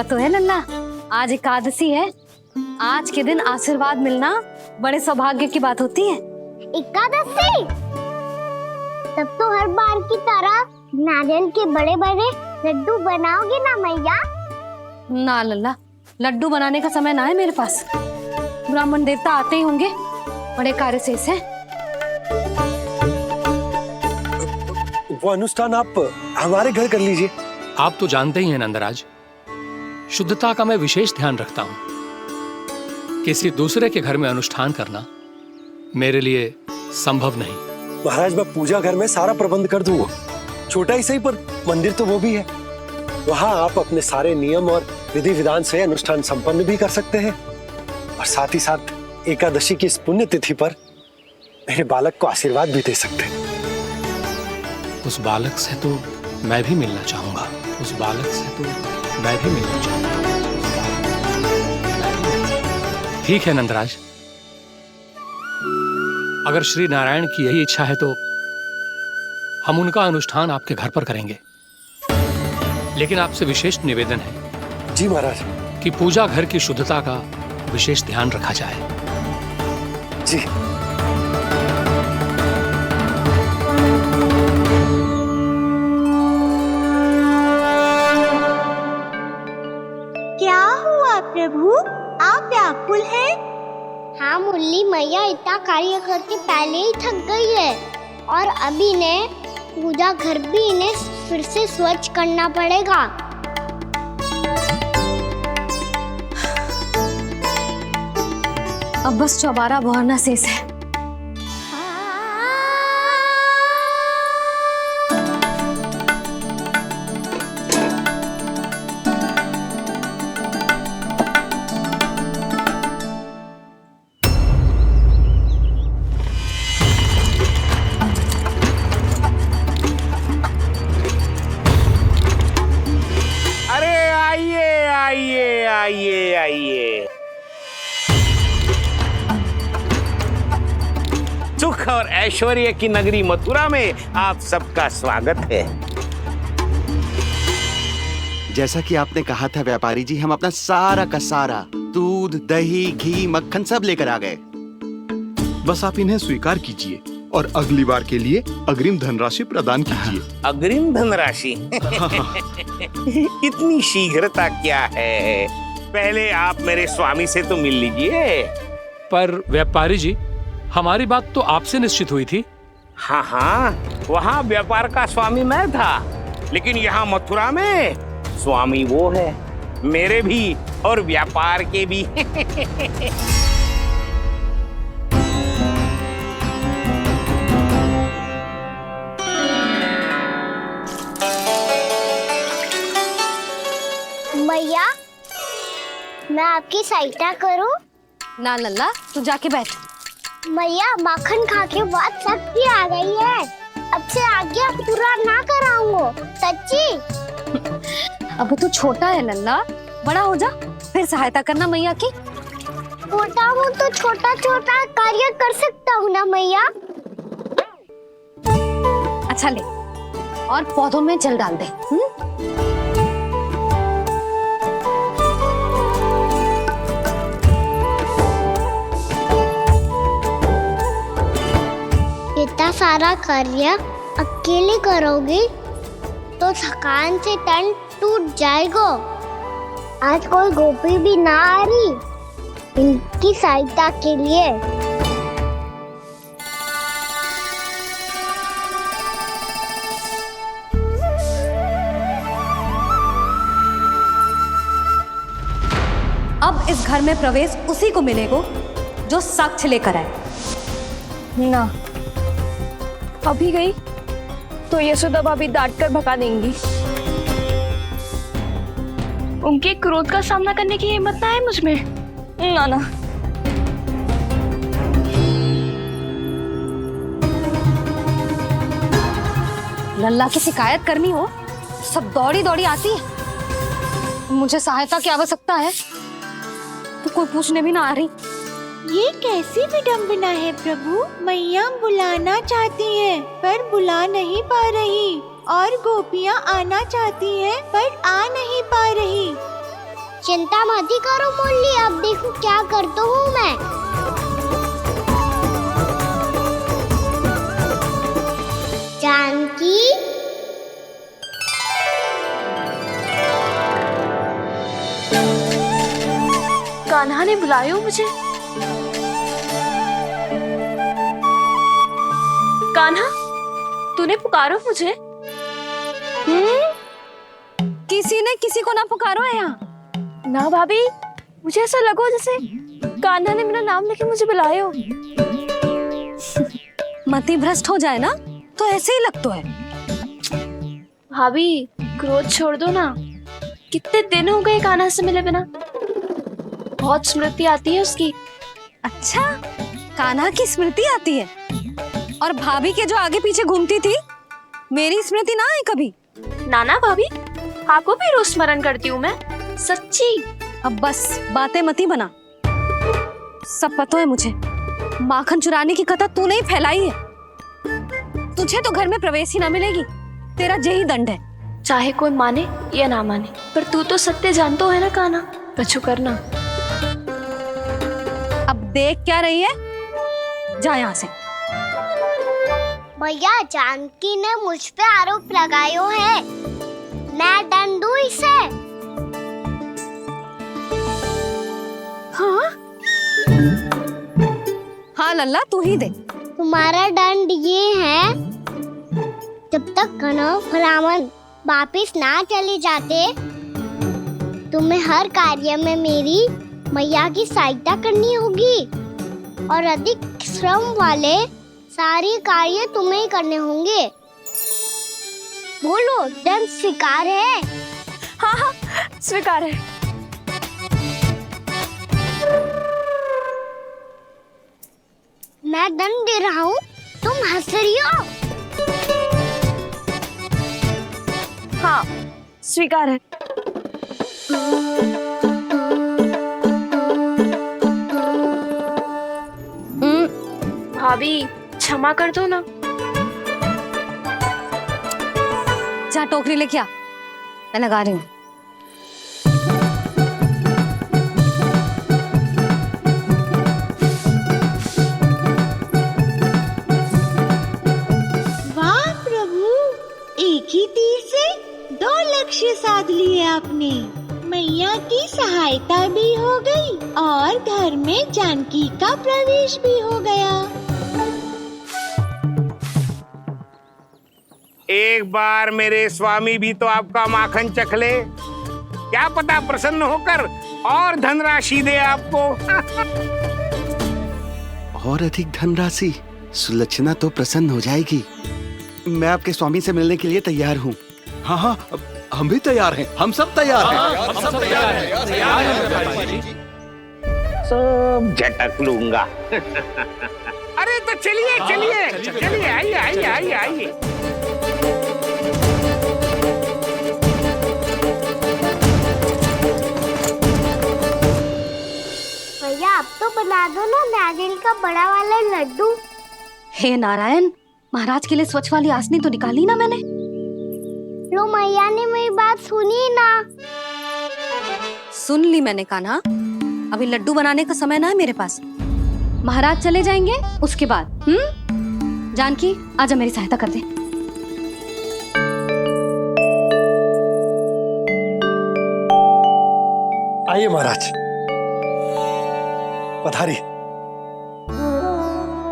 पता है लल्ला, आज एकादशी है। आज के दिन आशीर्वाद मिलना बड़े सौभाग्य की बात होती है। एकादशी? तब तो हर बार की तरह नारियल के बड़े बड़े लड्डू बनाओगे ना मैया? ना लल्ला, लड्डू बनाने का समय ना है मेरे पास। ब्राह्मण देवता आते ही होंगे, बड़े कार्य शेष हैं। वो अनुष्ठान आप हमारे घर कर लीजिए। आप तो जानते ही हैं नंदराज, शुद्धता का मैं विशेष ध्यान रखता हूं। किसी दूसरे के घर में अनुष्ठान करना मेरे लिए संभव नहीं। महाराज, मैं पूजा घर में सारा प्रबंध कर दूंगा। छोटा ही सही, पर मंदिर तो वो भी है। वहां आप अपने सारे नियम और विधि विधान से अनुष्ठान संपन्न भी कर सकते हैं, और साथ ही साथ एकादशी की इस पुण्य तिथि पर मेरे बालक को आशीर्वाद भी दे सकते हैं। उस बालक से तो मैं भी मिलना चाहूंगा। उस बालक से तो मैं भी मिलना चाहूंगा। ठीक है नंदराज, अगर श्री नारायण की यही इच्छा है तो हम उनका अनुष्ठान आपके घर पर करेंगे। लेकिन आपसे विशेष निवेदन है जी महाराज, कि पूजा घर की शुद्धता का विशेष ध्यान रखा जाए। जी। क्या हुआ प्रभु, आप व्याकुल हैं? हाँ मुरली मैया इतना कार्य करके पहले ही थक गई है, और अभी ने पूजा घर भी इन्हें फिर से स्वच्छ करना पड़ेगा। अब बस चौबारा बहाना शेष है। आइए। सुख और ऐश्वर्य की नगरी मथुरा में आप सबका स्वागत है। जैसा कि आपने कहा था व्यापारी जी, हम अपना सारा का सारा दूध, दही, घी, मक्खन सब लेकर आ गए। बस आप इन्हें स्वीकार कीजिए और अगली बार के लिए अग्रिम धनराशि प्रदान कीजिए। अग्रिम धनराशि? इतनी शीघ्रता क्या है? पहले आप मेरे स्वामी से तो मिल लीजिए। पर व्यापारी जी, हमारी बात तो आपसे निश्चित हुई थी। हाँ, वहाँ व्यापार का स्वामी मैं था, लेकिन यहाँ मथुरा में स्वामी वो है, मेरे भी और व्यापार के भी। मैया, मैं आपकी सहायता करूं? ना लल्ला, तू जाके बैठ। मैया, माखन खा के बात शक्ति आ गई है। अब से आगे पूरा ना कराऊंगा, सच्ची। अब तू छोटा है लल्ला, बड़ा हो जा फिर सहायता करना मैया की। छोटा हूँ तो छोटा छोटा कार्य कर सकता हूँ ना मैया। अच्छा ले, और पौधों में जल डाल दे। इतना सारा कार्य अकेले करोगे तो थकान से तन टूट जाएगा। आज कोई गोपी भी ना आ रही इनकी सहायता के लिए। अब इस घर में प्रवेश उसी को मिलेगा जो साक्ष्य लेकर आए। ना, अभी गई तो यशोदा भाभी डांट कर भगा देंगी। उनके क्रोध का सामना करने की हिम्मत ना है मुझमें। ना ना। लल्ला की शिकायत करनी हो, सब दौड़ी दौड़ी आती है। मुझे सहायता की आवश्यकता है तो कोई पूछने भी ना आ रही। ये कैसी विडंबना है प्रभु। मैया बुलाना चाहती हैं पर बुला नहीं पा रही, और गोपियाँ आना चाहती हैं पर आ नहीं पा रही। चिंता मत ही करो मुरली, अब देखो क्या करता हूँ मैं। जानकी, कान्हा ने बुलाया हो मुझे। कान्हा, तूने पुकारो मुझे। किसी ने किसी को ना पुकारो है यहाँ। ना भाभी, मुझे ऐसा लगो जैसे कान्हा ने मेरा नाम लेके मुझे बुलाया हो। मति भ्रष्ट हो जाए ना तो ऐसे ही लगता है। भाभी, क्रोध छोड़ दो ना। कितने दिन हो गए कान्हा से मिले बिना। बहुत स्मृति आती है उसकी। अच्छा, कान्हा की स्मृति आती है? और भाभी के जो आगे पीछे घूमती थी, मेरी स्मृति ना आई कभी? नाना भाभी, आपको भी रोज स्मरण करती हूँ मैं, सच्ची। अब बस बातें मत ही बना। सब पता है मुझे। माखन चुराने की कथा तूने ही फैलाई है। तुझे तो घर में प्रवेश ही ना मिलेगी। तेरा यही दंड है। चाहे कोई माने या ना माने, पर तू तो सत्य जानतो है ना कान्हा। कछु करना। अब देख क्या रही है? जा यहाँ से। भैया, जानकी ने मुझ पे आरोप लगायो है। मैं दंड दूं इसे? हाँ हाँ लल्ला, तू ही दे। तुम्हारा दंड ये है, जब तक कनव ब्राह्मण वापिस ना चले जाते, तुम्हें हर कार्य में मेरी मैया की सहायता करनी होगी और अधिक श्रम वाले सारे कार्य तुम्हें ही करने होंगे। बोलो, दंड स्वीकार है? हाँ हाँ, स्वीकार है। मैं दंड दे रहा हूँ, तुम हंस रही हो? हाँ, स्वीकार है। भाभी, क्षमा कर दो ना। जा टोकरी लेके आ, मैं लगा रही हूँ। वाह प्रभु, एक ही तीर से 2 लक्ष्य साध लिए आपने। मैया की सहायता भी हो गई और घर में जानकी का प्रवेश भी हो गया। एक बार मेरे स्वामी भी तो आपका माखन चख ले, क्या पता प्रसन्न होकर और धनराशि दे आपको। और अधिक धनराशि? सुलक्षणा तो प्रसन्न हो जाएगी। मैं आपके स्वामी से मिलने के लिए तैयार हूँ। हाँ हाँ, हम भी तैयार हैं। हम सब तैयार हैं। हम सब तैयार हैं। सब झटक लूंगा। अरे तो चलिए चलिए चलिए, आइए आइए आइए आइए। भैया, आप तो बना दो ना नारियल का बड़ा वाला लड्डू। हे नारायण, महाराज के लिए स्वच्छ वाली आसनी तो निकाली ना मैंने। लो, मैया ने मेरी बात सुनी ना। सुन ली मैंने कान्हा। अभी लड्डू बनाने का समय ना है मेरे पास। महाराज चले जाएंगे उसके बाद। जानकी, आजा मेरी सहायता कर दे। आइए महाराज, पधारी।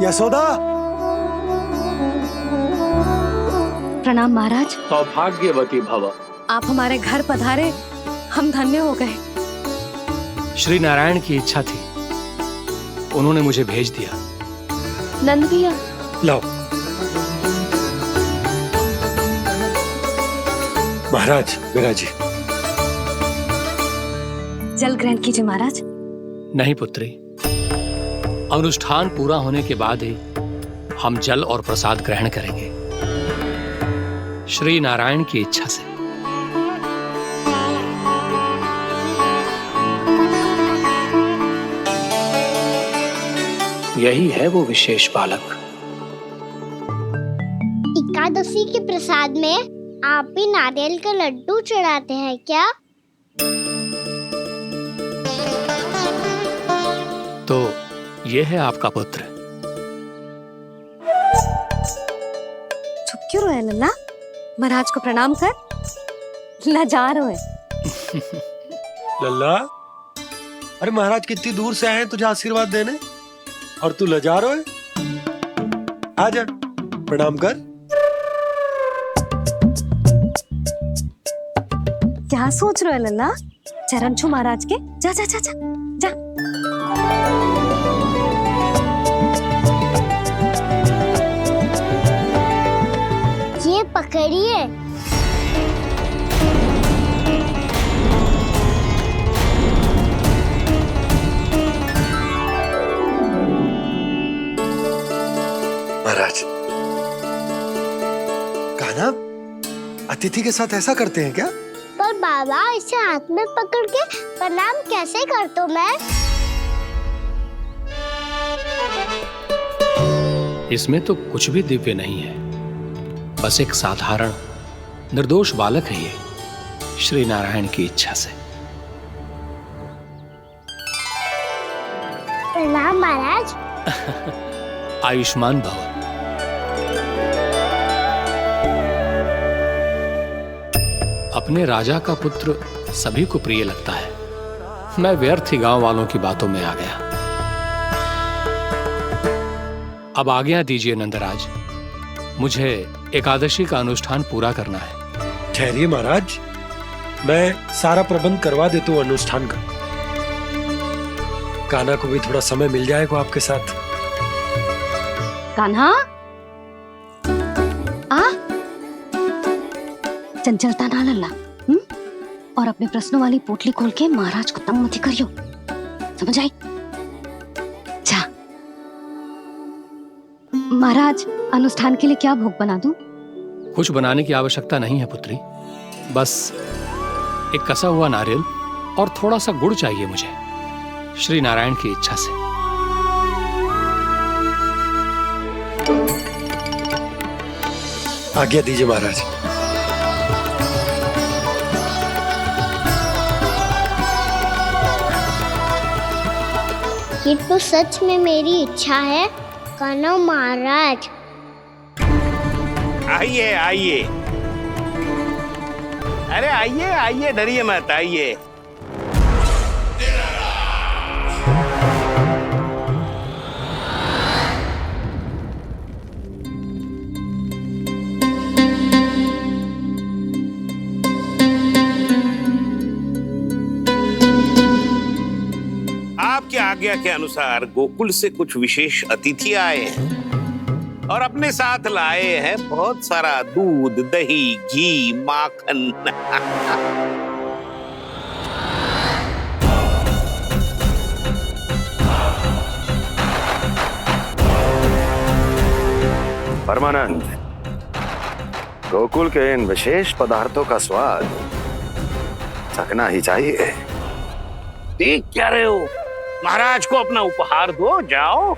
यशोदा। प्रणाम महाराज। सौभाग्यवती भव। आप हमारे घर पधारे, हम धन्य हो गए। श्री नारायण की इच्छा थी, उन्होंने मुझे भेज दिया। नंद भैया, लाओ। महाराज, विराजी। जल ग्रहण कीजिए महाराज। नहीं पुत्री, अनुष्ठान पूरा होने के बाद ही हम जल और प्रसाद ग्रहण करेंगे, श्री नारायण की इच्छा से। यही है वो विशेष बालक। एकादशी के प्रसाद में आप भी नारियल का लड्डू चढ़ाते हैं क्या? ये है आपका पुत्र। चुप क्यों रहे लल्ला? महाराज को प्रणाम कर। लजा रहे लल्ला, अरे महाराज कितनी दूर से आए हैं तुझे आशीर्वाद देने और तू लजा रहा है? आजा प्रणाम कर। क्या सोच रहे हो लल्ला? चरण छू महाराज के। जा जा जा जा जा। ये पकड़िए। महाराज, कान्हा अतिथि के साथ ऐसा करते हैं क्या? पर बाबा, इसे हाथ में पकड़ के प्रणाम कैसे करता हूँ मैं? इसमें तो कुछ भी दिव्य नहीं है, बस एक साधारण निर्दोष बालक है ये, श्री नारायण की इच्छा से। प्रणाम महाराज। आयुष्मान भव। अपने राजा का पुत्र सभी को प्रिय लगता है। मैं व्यर्थ ही गांव वालों की बातों में आ गया। अब आज्ञा दीजिए नंदराज, मुझे एकादशी का अनुष्ठान पूरा करना है। ठहरिए महाराज, मैं सारा प्रबंध करवा देता हूँ अनुष्ठान का। कान्हा को भी थोड़ा समय मिल जाएगा आपके साथ। कान्हा, आ चंचलता ना लल्ला। और अपने प्रश्नों वाली पोटली खोल के महाराज को तंग मत करियो, समझ आई? जा। महाराज, अनुष्ठान के लिए क्या भोग बना दूं? कुछ बनाने की आवश्यकता नहीं है पुत्री, बस एक कसा हुआ नारियल और थोड़ा सा गुड़ चाहिए मुझे, श्री नारायण की इच्छा से। आज्ञा दीजिए महाराज। ये तो सच में मेरी इच्छा है कान्हा महाराज। आइए आइए, अरे आइए आइए, डरिए मत, आइए। आपकी आज्ञा के अनुसार गोकुल से कुछ विशेष अतिथि आए हैं और अपने साथ लाए हैं बहुत सारा दूध, दही, घी, माखन। परमानंद, गोकुल के इन विशेष पदार्थों का स्वाद चखना ही चाहिए। देख क्या रहे हो? महाराज को अपना उपहार दो, जाओ।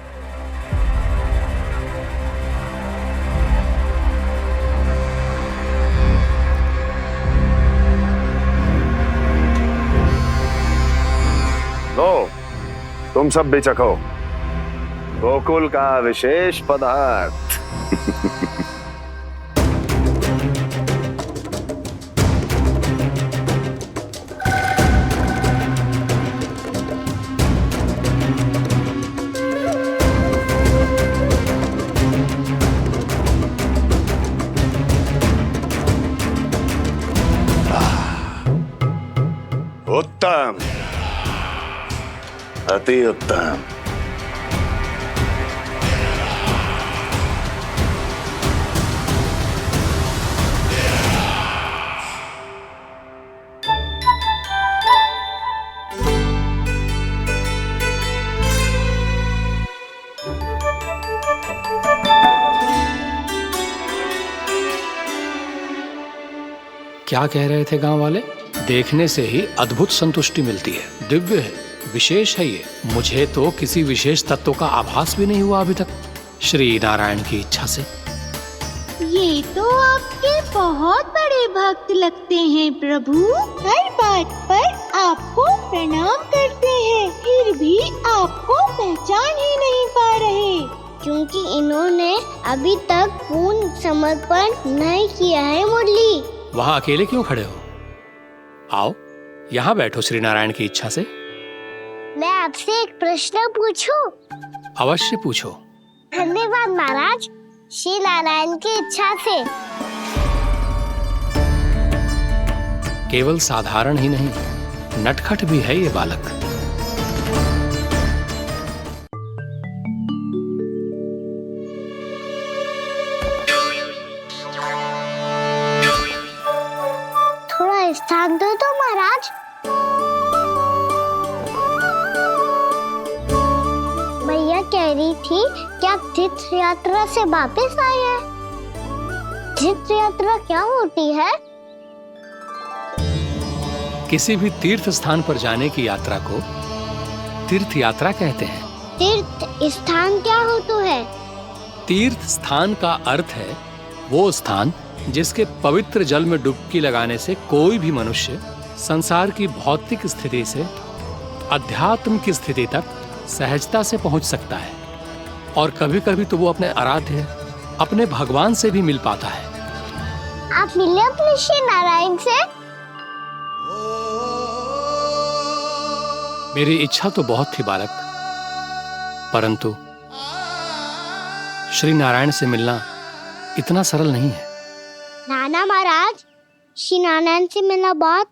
लो, तुम सब भी चखो गोकुल का विशेष पदार्थ। उत्तम, अति उत्तम। क्या कह रहे थे गांव वाले? देखने से ही अद्भुत संतुष्टि मिलती है, दिव्य है, विशेष है ये। मुझे तो किसी विशेष तत्व का आभास भी नहीं हुआ अभी तक, श्री नारायण की इच्छा से। ये तो आपके बहुत बड़े भक्त लगते हैं प्रभु। हर बात पर आपको प्रणाम करते हैं, फिर भी आपको पहचान ही नहीं पा रहे। क्योंकि इन्होंने अभी तक पूर्ण समर्पण नहीं किया है मुरली। वहां अकेले क्यों खड़े हो? आओ यहाँ बैठो श्री नारायण की इच्छा से। मैं आपसे एक प्रश्न पूछूं? अवश्य पूछो। धन्यवाद महाराज। श्री नारायण की इच्छा से। केवल साधारण ही नहीं, नटखट भी है ये बालक। थोड़ा स्थान दो तो महाराज। भैया कह रही थी कि आप तीर्थ यात्रा से वापस आए हैं। तीर्थ यात्रा क्या होती है? किसी भी तीर्थ स्थान पर जाने की यात्रा को तीर्थ यात्रा कहते हैं। तीर्थ स्थान क्या होता है? तीर्थ स्थान का अर्थ है वो स्थान जिसके पवित्र जल में डुबकी लगाने से कोई भी मनुष्य संसार की भौतिक स्थिति से अध्यात्म की स्थिति तक सहजता से पहुंच सकता है, और कभी कभी तो वो अपने आराध्य अपने भगवान से भी मिल पाता है। आप मिले अपने श्री नारायण से? मेरी इच्छा तो बहुत थी बालक, परंतु श्री नारायण से मिलना इतना सरल नहीं है। नाना महाराज, श्री नारायण से मिलना बहुत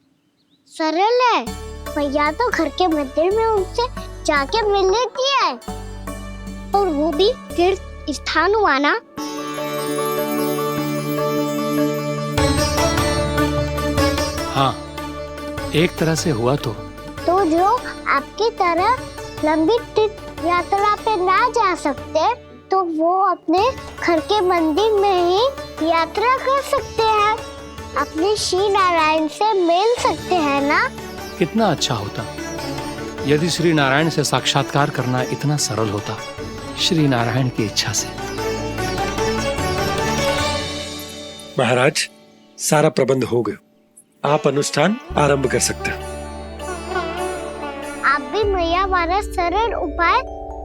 सरल है। भैया तो घर के मंदिर में उनसे जाके मिल लेती है, और वो भी तीर्थ स्थान हुआ ना। हाँ, एक तरह से हुआ तो जो आपकी तरह लंबी तीर्थ यात्रा पे ना जा सकते, तो वो अपने घर के मंदिर में ही यात्रा कर सकते हैं, अपने श्री नारायण से मिल सकते हैं ना। कितना अच्छा होता यदि श्री नारायण से साक्षात्कार करना इतना सरल होता, श्री नारायण की इच्छा से। महाराज, सारा प्रबंध हो गया, आप अनुष्ठान आरंभ कर सकते हैं। आप भी मैया वाला सरल उपाय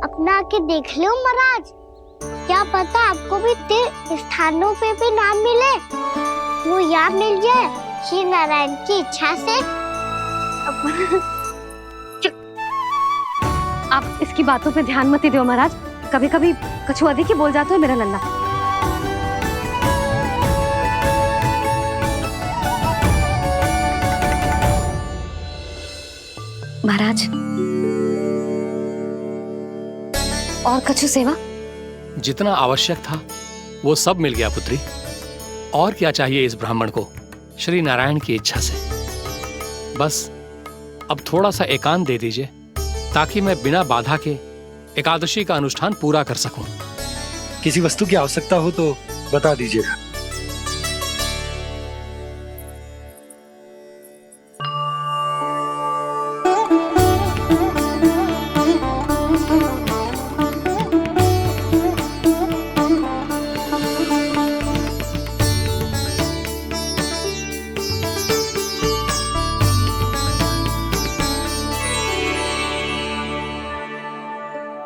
अपना के देख लो महाराज। क्या पता आपको भी तीर्थ स्थानों पे भी नाम मिले, वो याद मिल जाए श्री नारायण की इच्छा से। आप इसकी बातों पे ध्यान मत दो महाराज। कभी कभी कछु अधिक ही बोल जाते हो मेरा लल्ला। महाराज, और कछु सेवा? जितना आवश्यक था वो सब मिल गया पुत्री। और क्या चाहिए इस ब्राह्मण को श्री नारायण की इच्छा से? बस अब थोड़ा सा एकांत दे दीजिए, ताकि मैं बिना बाधा के एकादशी का अनुष्ठान पूरा कर सकूं। किसी वस्तु की आवश्यकता हो तो बता दीजिएगा।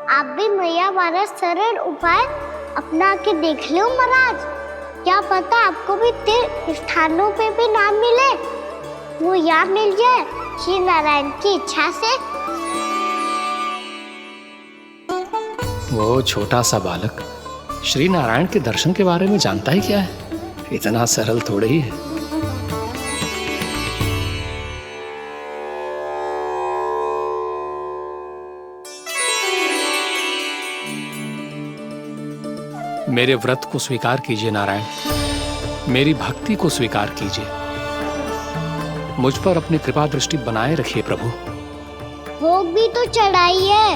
आप भी मैया वाला सरल उपाय अपना के देख लो महाराज। क्या पता आपको भी तीर्थ स्थानों पे भी नाम मिले, वो याद मिल जाए श्री नारायण की इच्छा से। वो छोटा सा बालक श्री नारायण के दर्शन के बारे में जानता ही क्या है? इतना सरल थोड़े ही है। मेरे व्रत को स्वीकार कीजिए नारायण, मेरी भक्ति को स्वीकार कीजिए। मुझ पर अपनी कृपा दृष्टि बनाए रखिए प्रभु। भोग भी तो चढ़ाई है।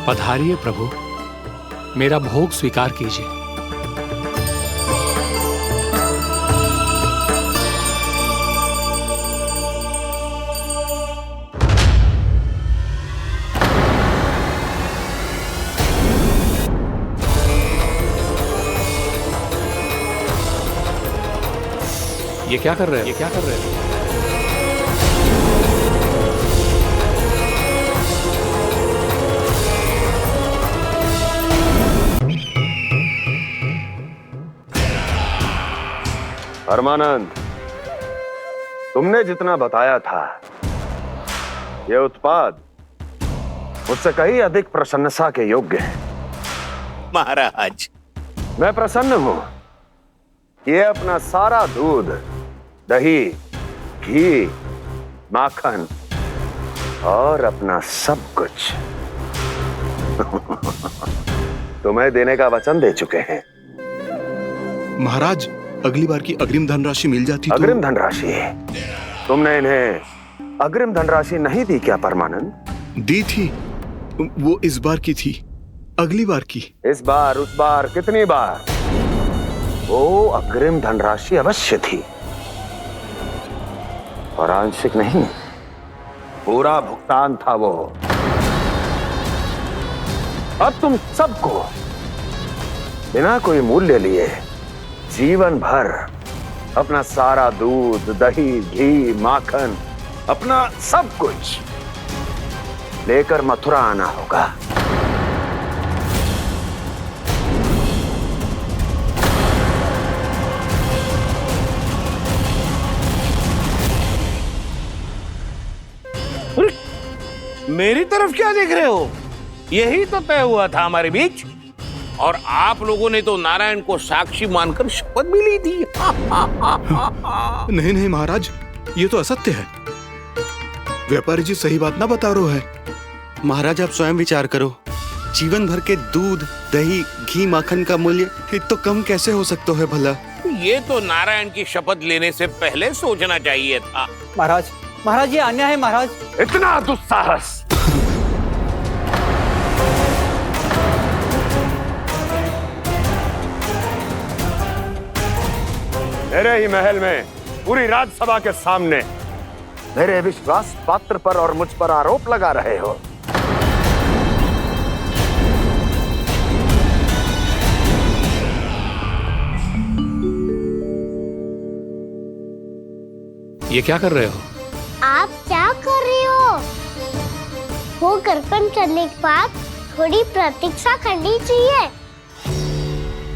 पधारिए प्रभु, मेरा भोग स्वीकार कीजिए। ये क्या कर रहे हैं? परमानंद, तुमने जितना बताया था यह उत्पाद मुझसे कहीं अधिक प्रशंसा के योग्य है। महाराज, मैं प्रसन्न हूं। ये अपना सारा दूध, दही, घी, माखन और अपना सब कुछ तुम्हें देने का वचन दे चुके हैं। महाराज, अगली बार की अग्रिम धनराशि मिल जाती तो। अग्रिम धनराशि? तुमने इन्हें अग्रिम धनराशि नहीं दी क्या परमानंद? दी थी, वो इस बार की थी, अगली बार की। इस बार, उस बार, कितनी बार? वो अग्रिम धनराशि अवश्य थी और आंशिक नहीं, पूरा भुगतान था वो। अब तुम सबको बिना कोई मूल्य लिए जीवन भर अपना सारा दूध, दही, घी, माखन, अपना सब कुछ लेकर मथुरा आना होगा। मेरी तरफ क्या देख रहे हो? यही तो तय हुआ था हमारे बीच, और आप लोगों ने तो नारायण को साक्षी मानकर शपथ भी ली थी। नहीं नहीं महाराज, ये तो असत्य है। व्यापारी जी सही बात ना बता रहे है। महाराज, आप स्वयं विचार करो। जीवन भर के दूध, दही, घी, माखन का मूल्य तो कम कैसे हो सकता है भला? ये तो नारायण की शपथ लेने से पहले सोचना चाहिए था। महाराज, महाराज ये अन्याय है महाराज। इतना दुस्साहस! मेरे ही महल में पूरी राज्यसभा के सामने मेरे विश्वास पात्र पर और मुझ पर आरोप लगा रहे हो। ये क्या कर रहे हो? आप क्या कर रहे हो? वो कर्पण करने के बाद थोड़ी प्रतीक्षा करनी चाहिए।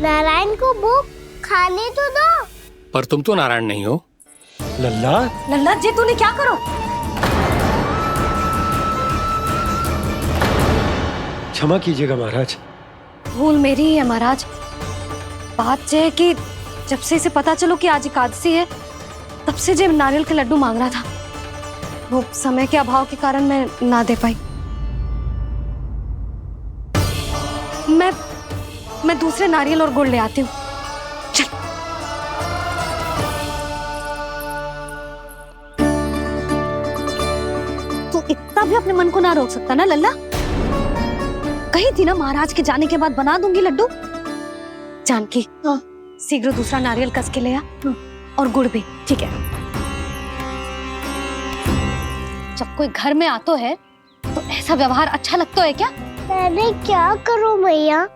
नारायण को वो खाने तो दो। पर तुम तो नारायण नहीं हो। लल्ला, लल्ला जी, तूने क्या करो? क्षमा कीजिएगा महाराज। भूल मेरी ही है महाराज। बात यह है कि जब से इसे पता चलो कि आज एकादशी है, तब से जब नारियल के लड्डू मांग रहा था, वो समय के अभाव के कारण मैं ना दे पाई। मैं दूसरे नारियल और गुड़ ले आती हूँ। चल। तू इतना भी अपने मन को ना रोक सकता ना लल्ला? कही थी ना महाराज के जाने के बाद बना दूंगी लड्डू। जानकी, शीघ्र दूसरा नारियल कस के ले आ, और गुड़ भी। ठीक है। जब कोई घर में आतो है तो ऐसा व्यवहार अच्छा लगता है क्या? मैंने क्या करूं मैया?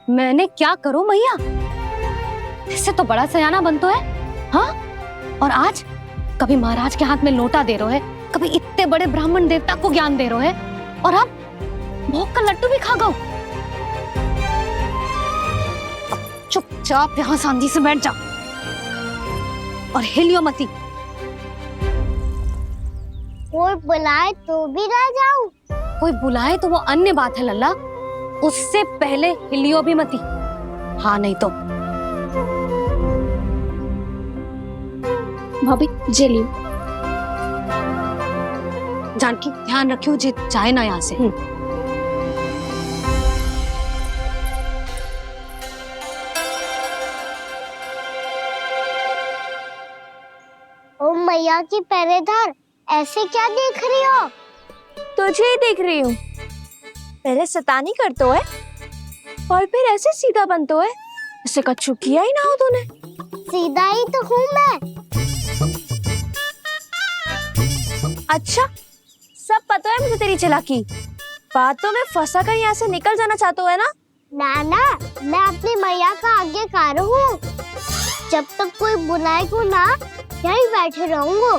मैंने क्या करूं मैया? इससे तो बड़ा सयाना बनतो है। हाँ? और आज कभी महाराज के हाथ में लोटा दे रहे है, कभी इतने बड़े ब्राह्मण देवता को ज्ञान दे रहे है, और अब भोग का लड्डू भी खा गो। चुपचाप यहाँ शांति से बैठ जा और हिलियो मती। कोई बुलाए तो भी ना जाऊं? कोई बुलाए तो वो अन्य बात है लल्ला, उससे पहले हिलियो भी मती। हाँ नहीं तो। भाभी जे लियो। जानकी, ध्यान रखियो जे जाए ना यहाँ से। ओ मैया की पहरेदार, ऐसे क्या देख रही हो? तुझे ही देख रही हूँ। पहले शैतानी करतो है और फिर ऐसे सीधा बनतो है। ऐसे कछु किया ही ना हो तूने। सीधा ही तो हूँ मैं। अच्छा, सब पता है मुझे तेरी चालाकी। बातों में फंसा कर यहाँ से निकल जाना चाहते है ना? नाना, मैं अपनी मैया का आज्ञाकार हूँ। जब तक कोई बुलाए को ना, यही बैठे रहूंगा।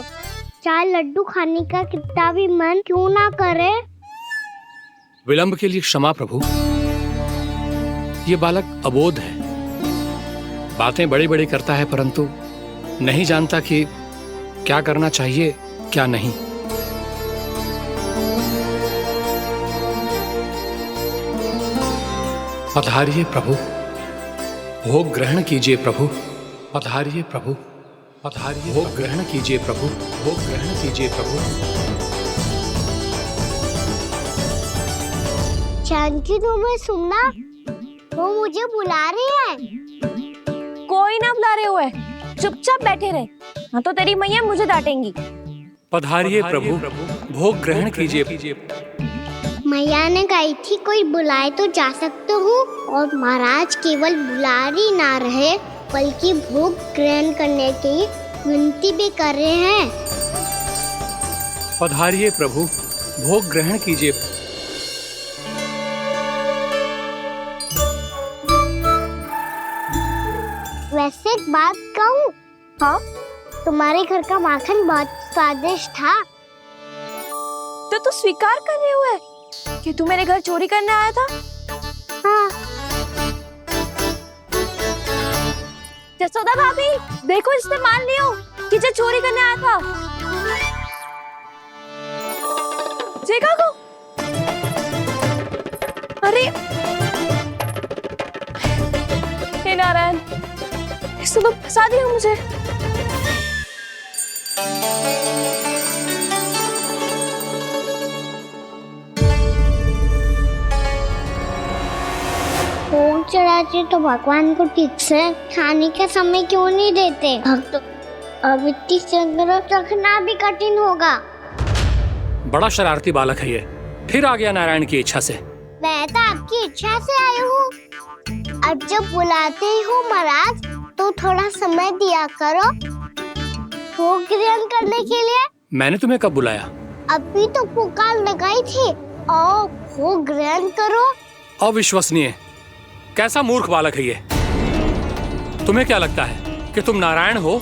चाहे लड्डू खाने का कितना भी मन क्यों ना करे। विलंब के लिए क्षमा प्रभु। ये बालक अबोध है, बातें बड़ी बड़ी करता है, परंतु नहीं जानता कि क्या करना चाहिए क्या नहीं। पधारिए प्रभु, भोग ग्रहण कीजिए प्रभु। पधारिए प्रभु, पधारिए, भोग ग्रहण कीजिए प्रभु, भोग ग्रहण कीजिए प्रभु। जानकी तुम्हें सुनना, वो मुझे बुला रहे हैं। कोई ना बुला रहे हुए, चुपचाप बैठे रहे, हाँ तो तेरी मैया मुझे डांटेंगी। पधारिए प्रभु, भोग ग्रहण कीजिए। मैया ने कही थी कोई बुलाए तो जा सकते हूँ, और महाराज केवल बुलारी ना रहे बल्कि भोग ग्रहण करने की विनती भी कर रहे हैं। पधारिए प्रभु, भोग ग्रहण कीजिए। वैसे एक बात कहूँ? हाँ? तुम्हारे घर का माखन बहुत स्वादिष्ट था। तो तू स्वीकार कर रहे हुए कि तू मेरे घर चोरी करने आया था? हाँ। जसोदा भाभी, देखो इसने मान लियो कि जो चोरी करने आया था। देखा को? अरे हे नारायण, इसने तो फंसा दिया मुझे। भोग चढ़ाते तो भगवान को ठीक से खाने का समय क्यों नहीं देते? भक्त अब इतनी संग्रह रखना भी कठिन होगा। बड़ा शरारती बालक है ये, फिर आ गया नारायण की इच्छा से। मैं तो आपकी इच्छा से आई हूँ। अब जब बुलाते हो महाराज तो थोड़ा समय दिया करो भोग ग्रहण करने के लिए। मैंने तुम्हें कब बुलाया? अभी तो पुकार लगाई थी, आओ भोग ग्रहण करो। अविश्वसनीय, कैसा मूर्ख बालक है ये। तुम्हें क्या लगता है कि तुम नारायण हो?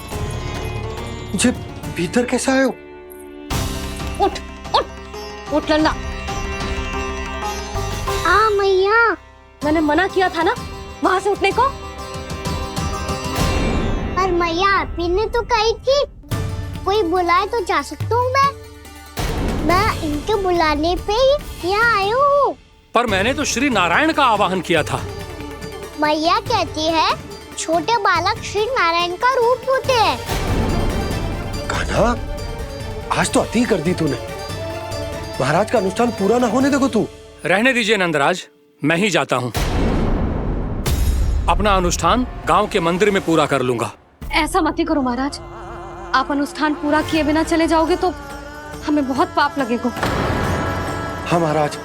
मुझे भीतर कैसे आए हो? उठ उठ उठ लल्ला। मैया, मैंने मना किया था ना वहां से उठने को। पर मैया आपी ने तो कही थी कोई बुलाए तो जा सकता हूँ मैं इनके बुलाने पे ही यहाँ आई हूँ। पर मैंने तो श्री नारायण का आवाहन किया था। मैया कहती है छोटे बालक श्री नारायण का रूप होते हैं। कान्हा, आज तो अति कर दी तूने। महाराज का अनुष्ठान पूरा ना होने देखो तू। रहने दीजिए नंदराज, मैं ही जाता हूँ। अपना अनुष्ठान गांव के मंदिर में पूरा कर लूंगा। ऐसा मत ही करो महाराज, आप अनुष्ठान पूरा किए बिना चले जाओगे तो हमें बहुत पाप लगेगा। हाँ महाराज,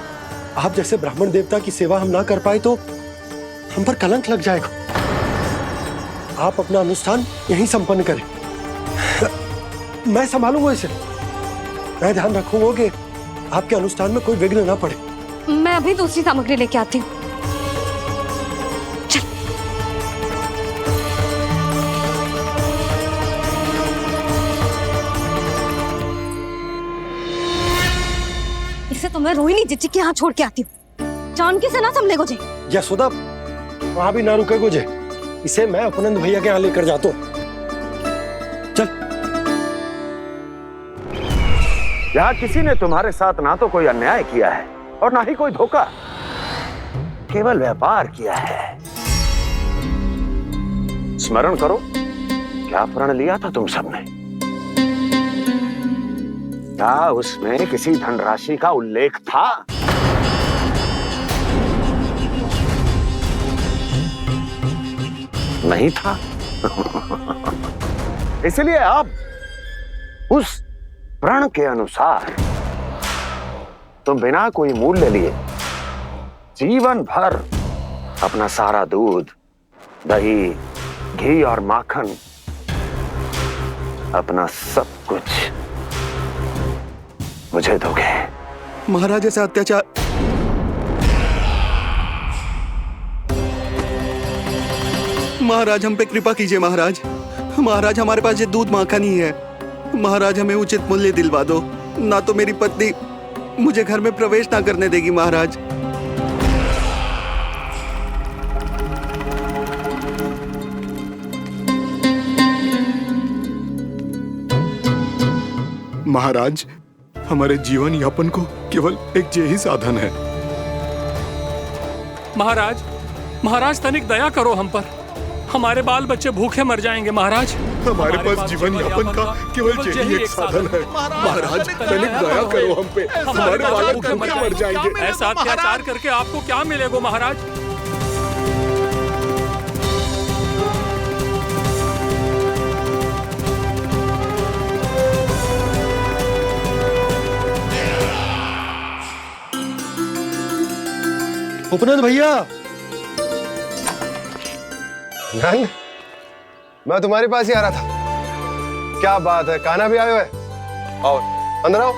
आप जैसे ब्राह्मण देवता की सेवा हम ना कर पाए तो हम पर कलंक लग जाएगा। आप अपना अनुष्ठान यहीं संपन्न करें, मैं संभालूंगा इसे। मैं ध्यान रखूंगा कि आपके अनुष्ठान में कोई विघ्न ना पड़े। मैं अभी दूसरी सामग्री लेके आती हूँ। इसे तो मैं रोहिणी जीजी के यहाँ छोड़ के आती हूँ। जानकी से ना संभले गुजे। यशोदा, वहां भी ना रुके गुजे। इसे मैं अपनंद भैया के यहाँ लेकर जाता हूँ। चल। यहाँ किसी ने तुम्हारे साथ ना तो कोई अन्याय किया है और ना ही कोई धोखा, केवल व्यापार किया है। स्मरण करो, क्या प्रण लिया था तुम सबने? क्या उसमें किसी धनराशि का उल्लेख था? नहीं था। इसलिए अब उस प्रण के अनुसार तुम बिना कोई मूल्य लिए जीवन भर अपना सारा दूध, दही, घी और माखन, अपना सब कुछ मुझे दोगे। महाराज ऐसा अत्याचार। महाराज हम पे कृपा कीजिए। महाराज, महाराज हमारे पास ये दूध माखन ही है। महाराज हमें उचित मूल्य दिलवा दो, ना तो मेरी पत्नी मुझे घर में प्रवेश ना करने देगी। महाराज महाराज, हमारे जीवन यापन को केवल एक यही साधन है। महाराज, महाराज तनिक दया करो हम पर। हमारे बाल बच्चे भूखे मर जाएंगे महाराज। हमारे पास जीवन यापन का केवल यही एक साधन है। महाराज तनिक दया करो हम पे, हमारे बालक भूखे मर जाएंगे। ऐसा अत्याचार करके आपको क्या मिलेगा महाराज? उपनंद भैया, नंद, मैं तुम्हारे पास ही आ रहा था। क्या बात है, कान्हा भी आयो है? आओ अंदर आओ।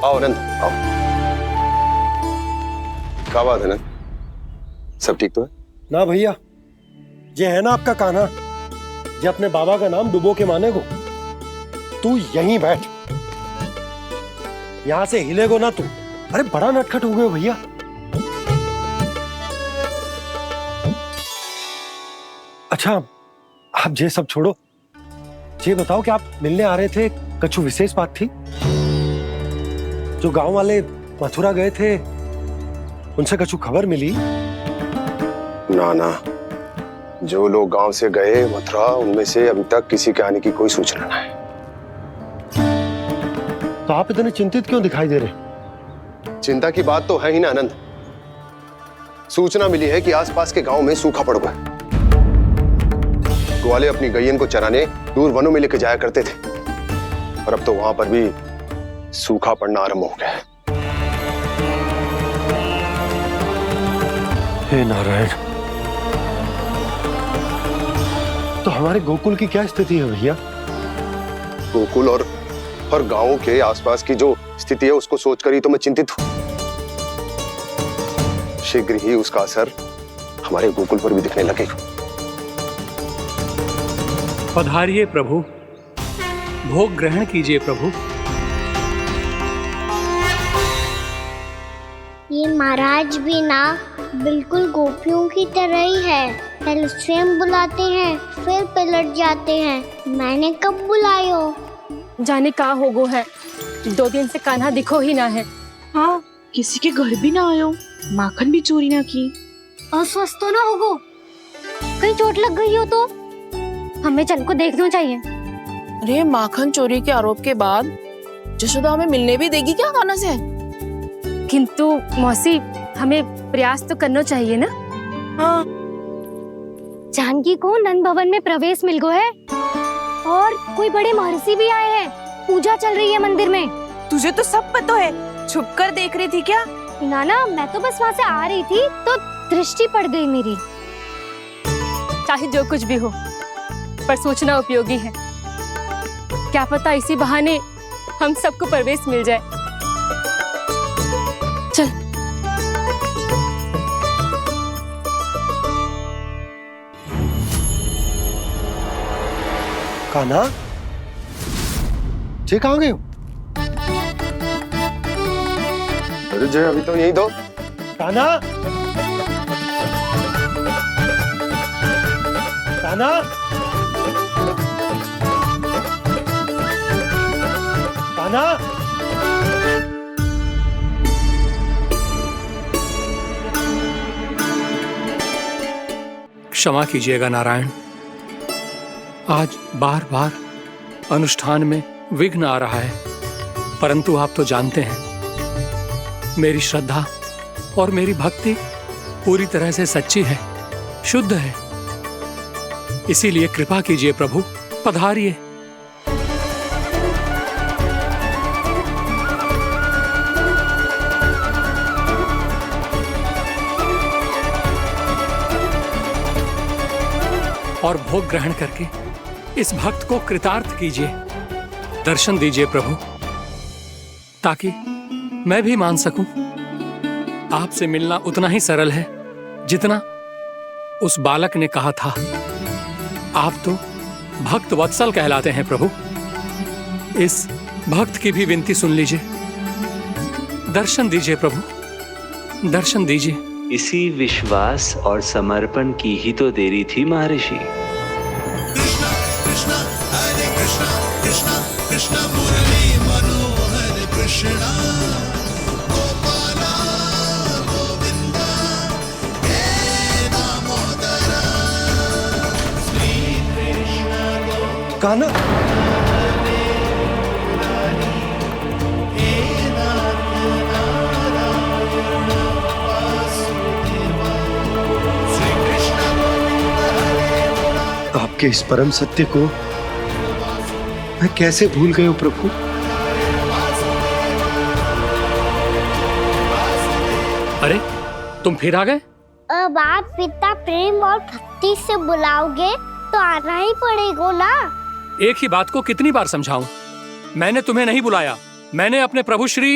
आओ नंद आओ। क्या बात है नंद, सब ठीक तो है ना? भैया ये है ना आपका कान्हा, ये अपने बाबा का नाम डुबो के माने को। तू यहीं बैठ, यहां से हिलेगो ना तू। अरे बड़ा नटखट हो गए हो भैया। अच्छा आप ये सब छोड़ो, ये बताओ कि आप मिलने आ रहे थे, कछु विशेष बात थी? जो गांव वाले मथुरा गए थे उनसे कछु खबर मिली? ना ना, जो लोग गांव से गए मथुरा, उनमें से अभी तक किसी के आने की कोई सूचना नहीं है। तो आप इतने चिंतित क्यों दिखाई दे रहे? चिंता की बात तो है ही ना आनंद। सूचना मिली है कि आसपास के गांव में सूखा पड़ गया। ग्वाले अपनी गैयन को चराने दूर वनों में लेके जाया करते थे, और अब तो वहां पर भी सूखा पड़ना आरंभ हो गया है। हे नारायण, तो हमारे गोकुल की क्या स्थिति है भैया? गोकुल और गांवों के आसपास की जो स्थिति है उसको सोचकर ही तो मैं चिंतित हूं। शीघ्र ही उसका असर हमारे गोकुल पर भी दिखने लगेगा। पधारिए प्रभु, भोग ग्रहण कीजिए प्रभु। ये महाराज भी ना बिल्कुल गोपियों की तरह ही है। पहले स्वयं बुलाते हैं, फिर पलट जाते हैं। मैंने कब बुलायो? जाने का होगो है, 2 दिन से कान्हा दिखो ही ना है। हाँ, किसी के घर भी ना आयो, माखन भी चोरी ना की। अस्वस्थ तो ना होगो, कहीं चोट लग गई हो तो? हमें चंद को देखना चाहिए। अरे माखन चोरी के आरोप के बाद जशोदा हमें मिलने भी देगी क्या कान्हा से? किंतु मौसी, हमें प्रयास तो करना चाहिए ना। हाँ, जानकी को नंद भवन में प्रवेश मिल गया है और कोई बड़े महर्षि भी आए हैं। पूजा चल रही है मंदिर में। तुझे तो सब पता है, छुप कर देख रही थी क्या? ना, मैं तो बस वहाँ से आ रही थी तो दृष्टि पड़ गई मेरी। चाहे जो कुछ भी हो, पर सूचना उपयोगी है। क्या पता इसी बहाने हम सबको प्रवेश मिल जाए। चल। कान्हा, जे कहाँ गए हो? अरे जय, अभी तो यही दो। कान्हा, कान्हा, कान्हा। क्षमा कीजिएगा नारायण, आज बार बार अनुष्ठान में विघ्न आ रहा है, परंतु आप तो जानते हैं मेरी श्रद्धा और मेरी भक्ति पूरी तरह से सच्ची है, शुद्ध है। इसीलिए कृपा कीजिए प्रभु, पधारिए। और भोग ग्रहण करके इस भक्त को कृतार्थ कीजिए। दर्शन दीजिए प्रभु, ताकि मैं भी मान सकूं। आपसे मिलना उतना ही सरल है जितना उस बालक ने कहा था। आप तो भक्त वत्सल कहलाते हैं प्रभु। इस भक्त की भी विनती सुन लीजिए। दर्शन दीजिए प्रभु, दर्शन दीजिए। इसी विश्वास और समर्पण की ही तो देरी थी महर्षि। कृष्णा कृष्णा कान्हा, आपके इस परम सत्य को मैं कैसे भूल गया हूं प्रभु। अरे तुम फिर आ गए? अब आप पिता प्रेम और भक्ति से बुलाओगे तो आना ही पड़ेगा ना। एक ही बात को कितनी बार समझाऊं? मैंने तुम्हें नहीं बुलाया, मैंने अपने प्रभु श्री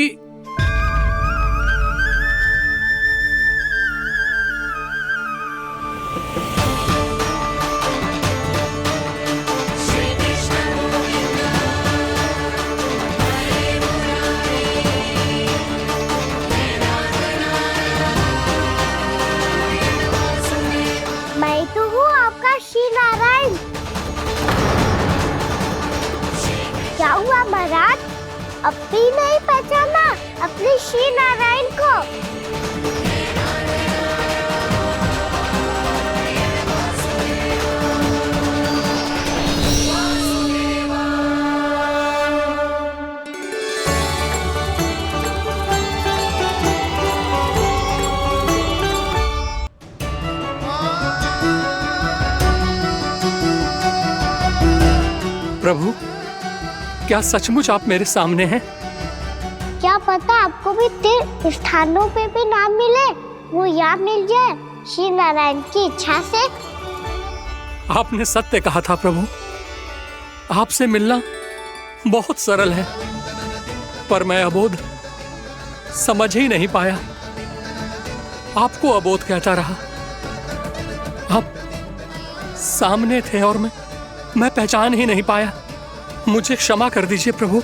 मैं तो हूँ आपका श्री नारायण। क्या हुआ महाराज, अब भी नहीं पहचाना अपने श्री नारायण को? प्रभु, क्या सचमुच आप मेरे सामने हैं? क्या पता आपको भी तीर्थ स्थानों पे भी नाम मिले, वो यहाँ मिल जाए श्री नारायण की इच्छा से। आपने सत्य कहा था प्रभु, आपसे मिलना बहुत सरल है, पर मैं अबोध समझ ही नहीं पाया। आपको अबोध कहता रहा। आप सामने थे और मैं पहचान ही नहीं पाया। मुझे क्षमा कर दीजिए प्रभु,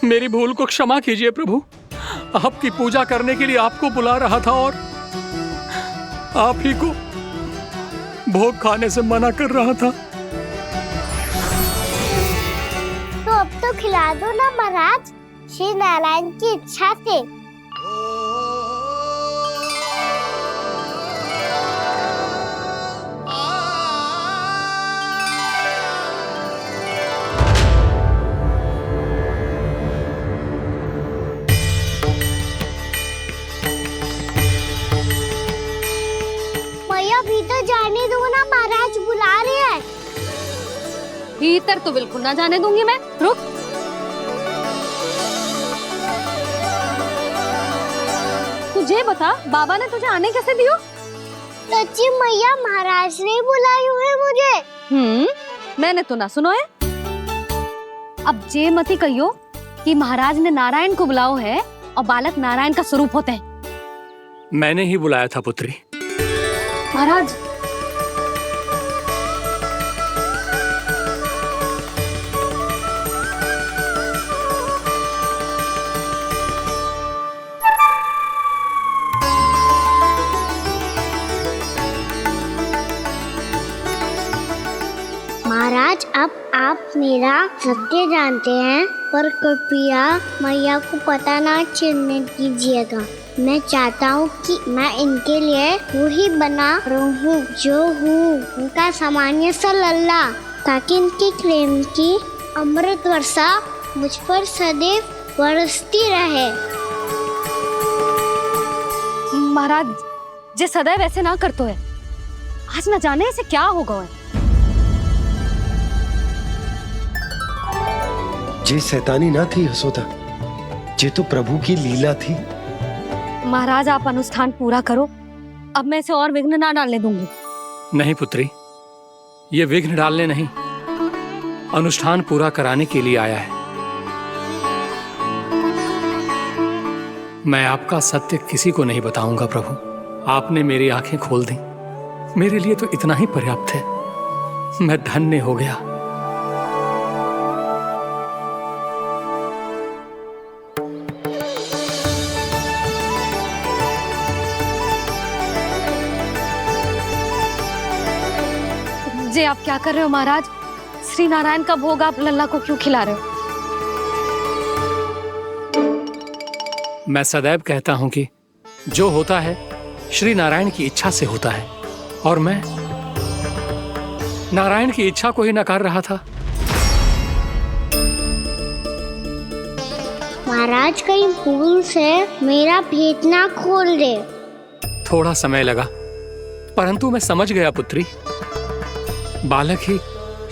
मेरी भूल को क्षमा कीजिए प्रभु। आपकी पूजा करने के लिए आपको बुला रहा था और आप ही को भोग खाने से मना कर रहा था। तो अब तो खिला दो ना महाराज, श्री नारायण की इच्छा से। भीतर जाने दो ना, महाराज बुला रहे हैं। भीतर तो बिल्कुल ना जाने दूंगी मैं, रुक। तुझे बता, बाबा ने तुझे आने कैसे दियो? सच्ची मैया, महाराज ने बुलाई है मुझे। मैंने तो ना सुनो है। अब जे मती कहियो कि महाराज ने नारायण को बुलाओ है और बालक नारायण का स्वरूप होते हैं। मैंने ही बुलाया था पुत्री। महाराज, महाराज, अब आप मेरा सत्य जानते हैं, पर कृपया मैया को पता ना चलने दीजिएगा। मैं चाहता हूँ कि मैं इनके लिए वही बना रहूँ जो हूँ, उनका सामान्य सा लल्ला, ताकि इनके प्रेम की अमृत वर्षा मुझ पर सदैव बरसती रहे। महाराज, जे सदैव ऐसे ना करतो है, आज न जाने इसे क्या होगा है। जे शैतानी ना थी यशोदा, जे तो प्रभु की लीला थी। महाराज, आप अनुष्ठान पूरा करो, अब मैं इसे और विघ्न ना डालने दूंगी। नहीं पुत्री, ये विघ्न डालने नहीं, अनुष्ठान पूरा कराने के लिए आया है। मैं आपका सत्य किसी को नहीं बताऊंगा प्रभु। आपने मेरी आंखें खोल दी, मेरे लिए तो इतना ही पर्याप्त है। मैं धन्य हो गया। जे आप क्या कर रहे हो महाराज? श्री नारायण का भोग आप लल्ला को क्यों खिला रहे हो? मैं सदैव कहता हूं कि जो होता है श्री नारायण की इच्छा से होता है, और मैं नारायण की इच्छा को ही नकार रहा था। महाराज कहीं भूल से मेरा भेद ना खोल दे। थोड़ा समय लगा, परंतु मैं समझ गया पुत्री। बालक ही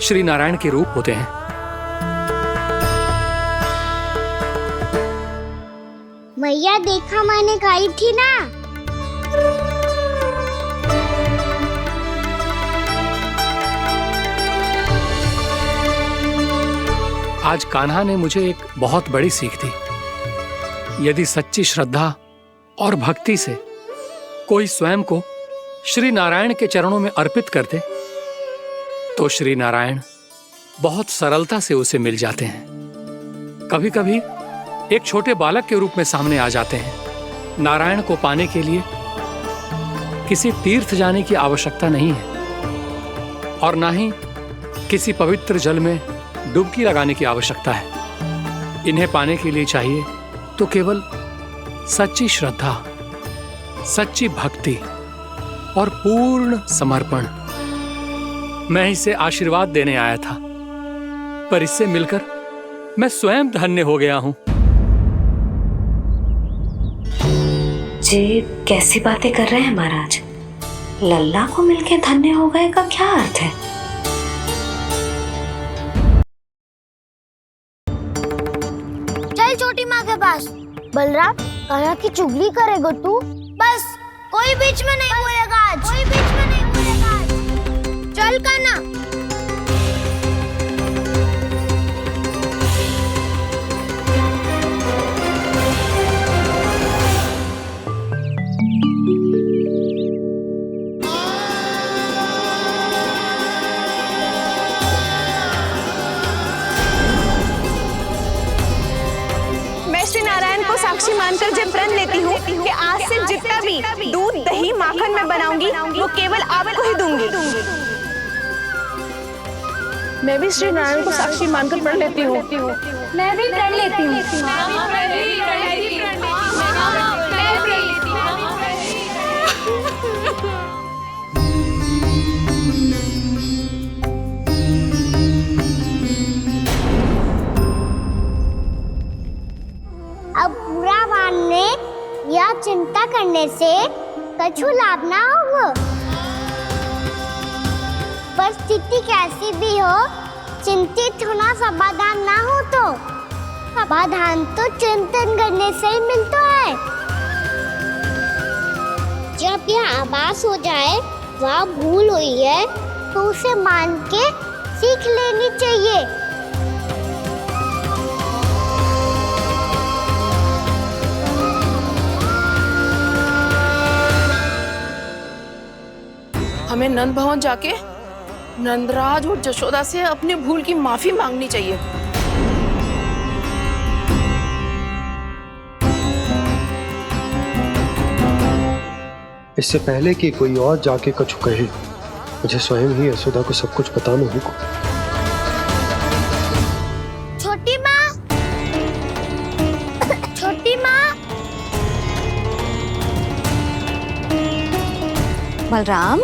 श्री नारायण के रूप होते हैं। मैया देखा मैंने गाई थी ना। आज कान्हा ने मुझे एक बहुत बड़ी सीख दी। यदि सच्ची श्रद्धा और भक्ति से कोई स्वयं को श्री नारायण के चरणों में अर्पित कर दे, तो श्री नारायण बहुत सरलता से उसे मिल जाते हैं। कभी कभी एक छोटे बालक के रूप में सामने आ जाते हैं। नारायण को पाने के लिए किसी तीर्थ जाने की आवश्यकता नहीं है, और ना ही किसी पवित्र जल में डुबकी लगाने की आवश्यकता है। इन्हें पाने के लिए चाहिए तो केवल सच्ची श्रद्धा, सच्ची भक्ति और पूर्ण समर्पण। मैं इसे आशीर्वाद देने आया था, पर इससे मिलकर मैं स्वयं धन्य हो गया हूं। जी कैसी बातें कर रहे हैं महाराज? लल्ला को मिलके धन्य हो गए का क्या अर्थ है? चल छोटी माँ के पास। बलराम, कान्हा की चुगली करेगा तू? बस कोई बीच में नहीं बोलेगा आज। कोई बीच में नहीं बोलेगा आज। चल कान्हा। श्री नारायण को साक्षी मानकर जब प्रण लेती हूँ कि आज से जितना भी दूध, दही, माखन मैं बनाऊंगी वो केवल आपको ही दूंगी। मैं भी श्री नारायण को साक्षी मानकर प्रण लेती हूँ। मैं भी प्रण लेती हूँ। अब बुरा मानने या चिंता करने से कछु लाभ ना होगा। परिस्थिति कैसी भी हो, चिंतित होना समाधान ना हो तो समाधान तो चिंतन करने से ही मिलता है। जब यह आभास हो जाए वह भूल हुई है तो उसे मान के सीख लेनी चाहिए। हमें नंद भवन जाके नंदराज और जशोदा से अपनी भूल की माफी मांगनी चाहिए। इससे पहले कि कोई और जाके कछु कहे, मुझे स्वयं ही यशोदा को सब कुछ बताना होगा। छोटी माँ, छोटी माँ। बलराम,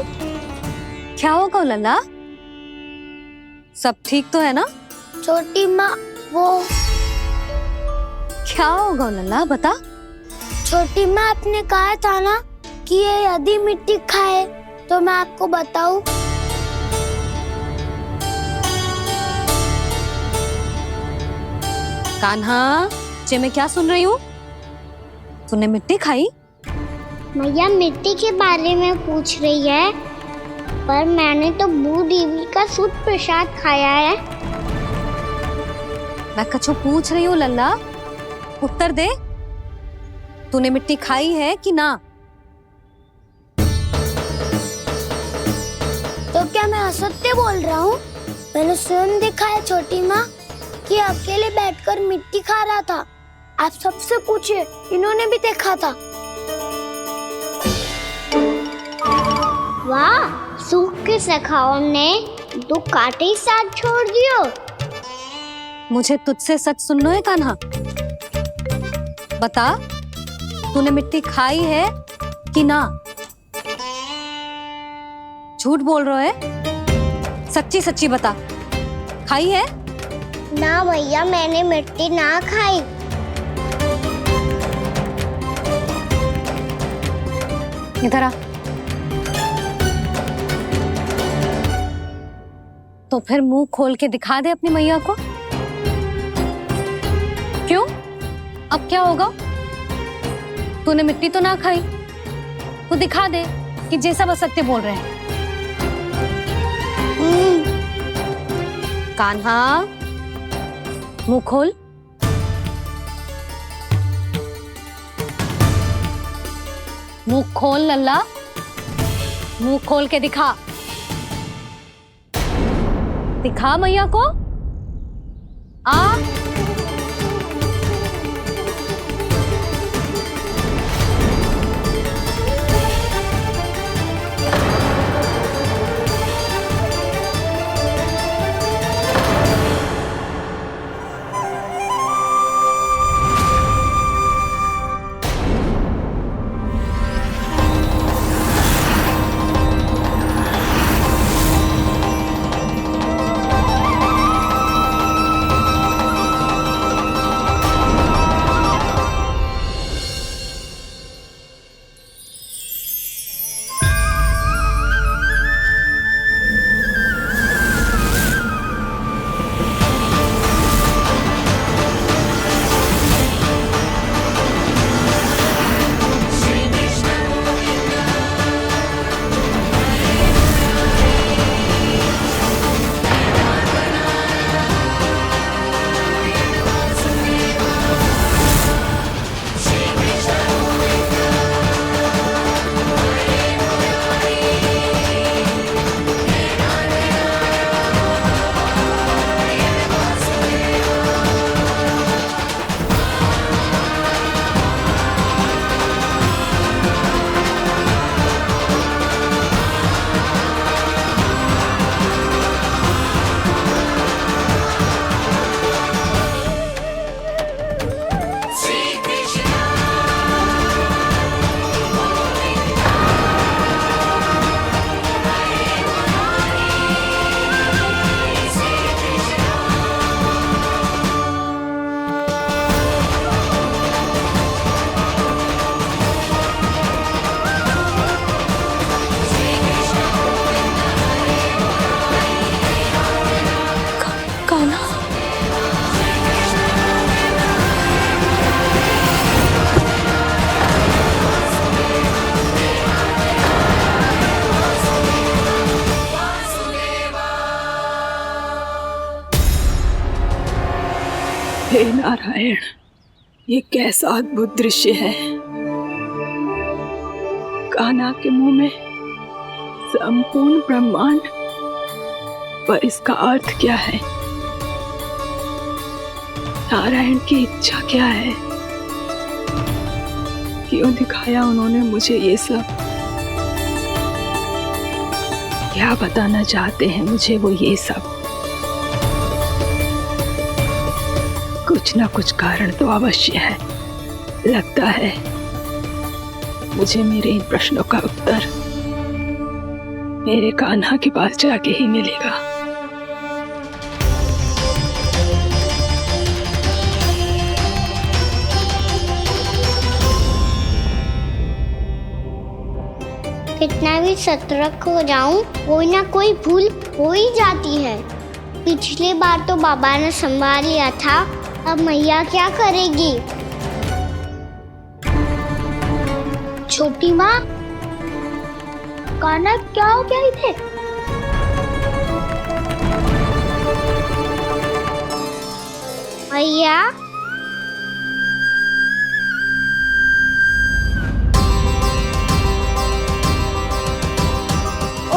क्या होगा लल्ला? सब ठीक तो है ना? छोटी माँ, वो क्या होगा लल्ला, बता। छोटी माँ, आपने कहा था ना कि ये यदि मिट्टी खाए तो मैं आपको बताऊं। कान्हा, जे मैं क्या सुन रही हूँ? तूने मिट्टी खाई? मैया मिट्टी के बारे में पूछ रही है, पर मैंने तो भू देवी का शुद्ध प्रसाद खाया है। मैं कछु पूछ रही हूँ लल्ला, उत्तर दे। तूने मिट्टी खाई है कि ना? तो क्या मैं असत्य बोल रहा हूँ? मैंने स्वयं देखा है छोटी माँ कि अकेले बैठकर मिट्टी खा रहा था। आप सबसे पूछिए, इन्होंने भी देखा था। वाह, सूख के सखाओं ने दो कांटे ही साथ छोड़ दियो। मुझे तुझसे सच सुनना है कान्हा। बता, तूने मिट्टी खाई है कि ना? झूठ बोल रहा है, सच्ची सच्ची बता, खाई है? ना भैया, मैंने मिट्टी ना खाई। इधर आ। तो फिर मुंह खोल के दिखा दे अपनी मैया को। क्यों? अब क्या होगा? तूने मिट्टी तो ना खाई, तो दिखा दे कि जैसा वो सत्य बोल रहे हैं। कान्हा, मुंह खोल। मुंह खोल लल्ला, मुंह खोल के दिखा। दिखा मैया को। आ हे नारायण, ये कैसा अद्भुत दृश्य है। कान्हा के मुंह में संपूर्ण ब्रह्मांड, पर इसका अर्थ क्या है? नारायण की इच्छा क्या है? क्यों दिखाया उन्होंने मुझे ये सब? क्या बताना चाहते हैं मुझे वो ये सब? कुछ ना कुछ कारण तो अवश्य है। लगता है मुझे मेरे इन प्रश्नों का उत्तर मेरे कान्हा के पास जाके ही मिलेगा। कितना भी सतर्क हो जाऊं, कोई ना कोई भूल हो ही जाती है। पिछली बार तो बाबा ने संभाल लिया था, अब मैया क्या करेगी? छोटी माँ, कान्हा क्या हो गया इधर? मैया,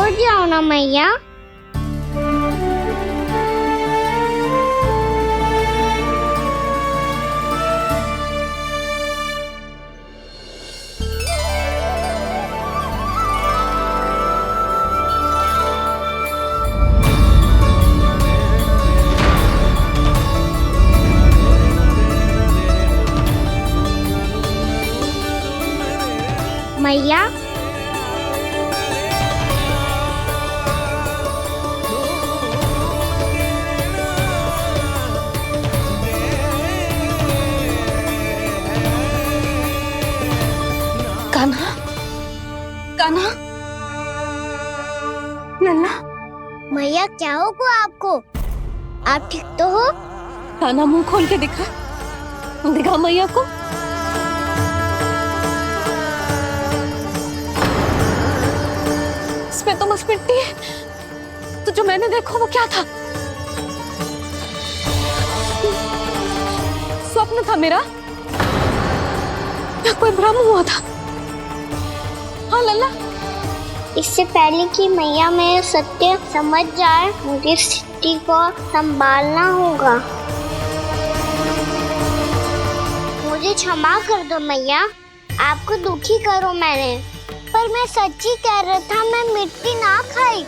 उठ जाओ ना मैया। मैया। कान्हा, कान्हा, लल्ला। मैया क्या होगा आपको? आप ठीक तो हो? कान्हा मुंह खोल के दिखा, दिखा मैया को। इसमें तो बस मिट्टी है, तो जो मैंने देखा वो क्या था? स्वप्न था मेरा या कोई भ्रम हुआ था? हाँ लल्ला। इससे पहले कि मैया मेरे सत्य समझ जाए, मुझे स्थिति को संभालना होगा। मुझे क्षमा कर दो मैया, आपको दुखी करो मैंने, पर मैं सच्ची कह रहा था, मैं मिट्टी ना खाई,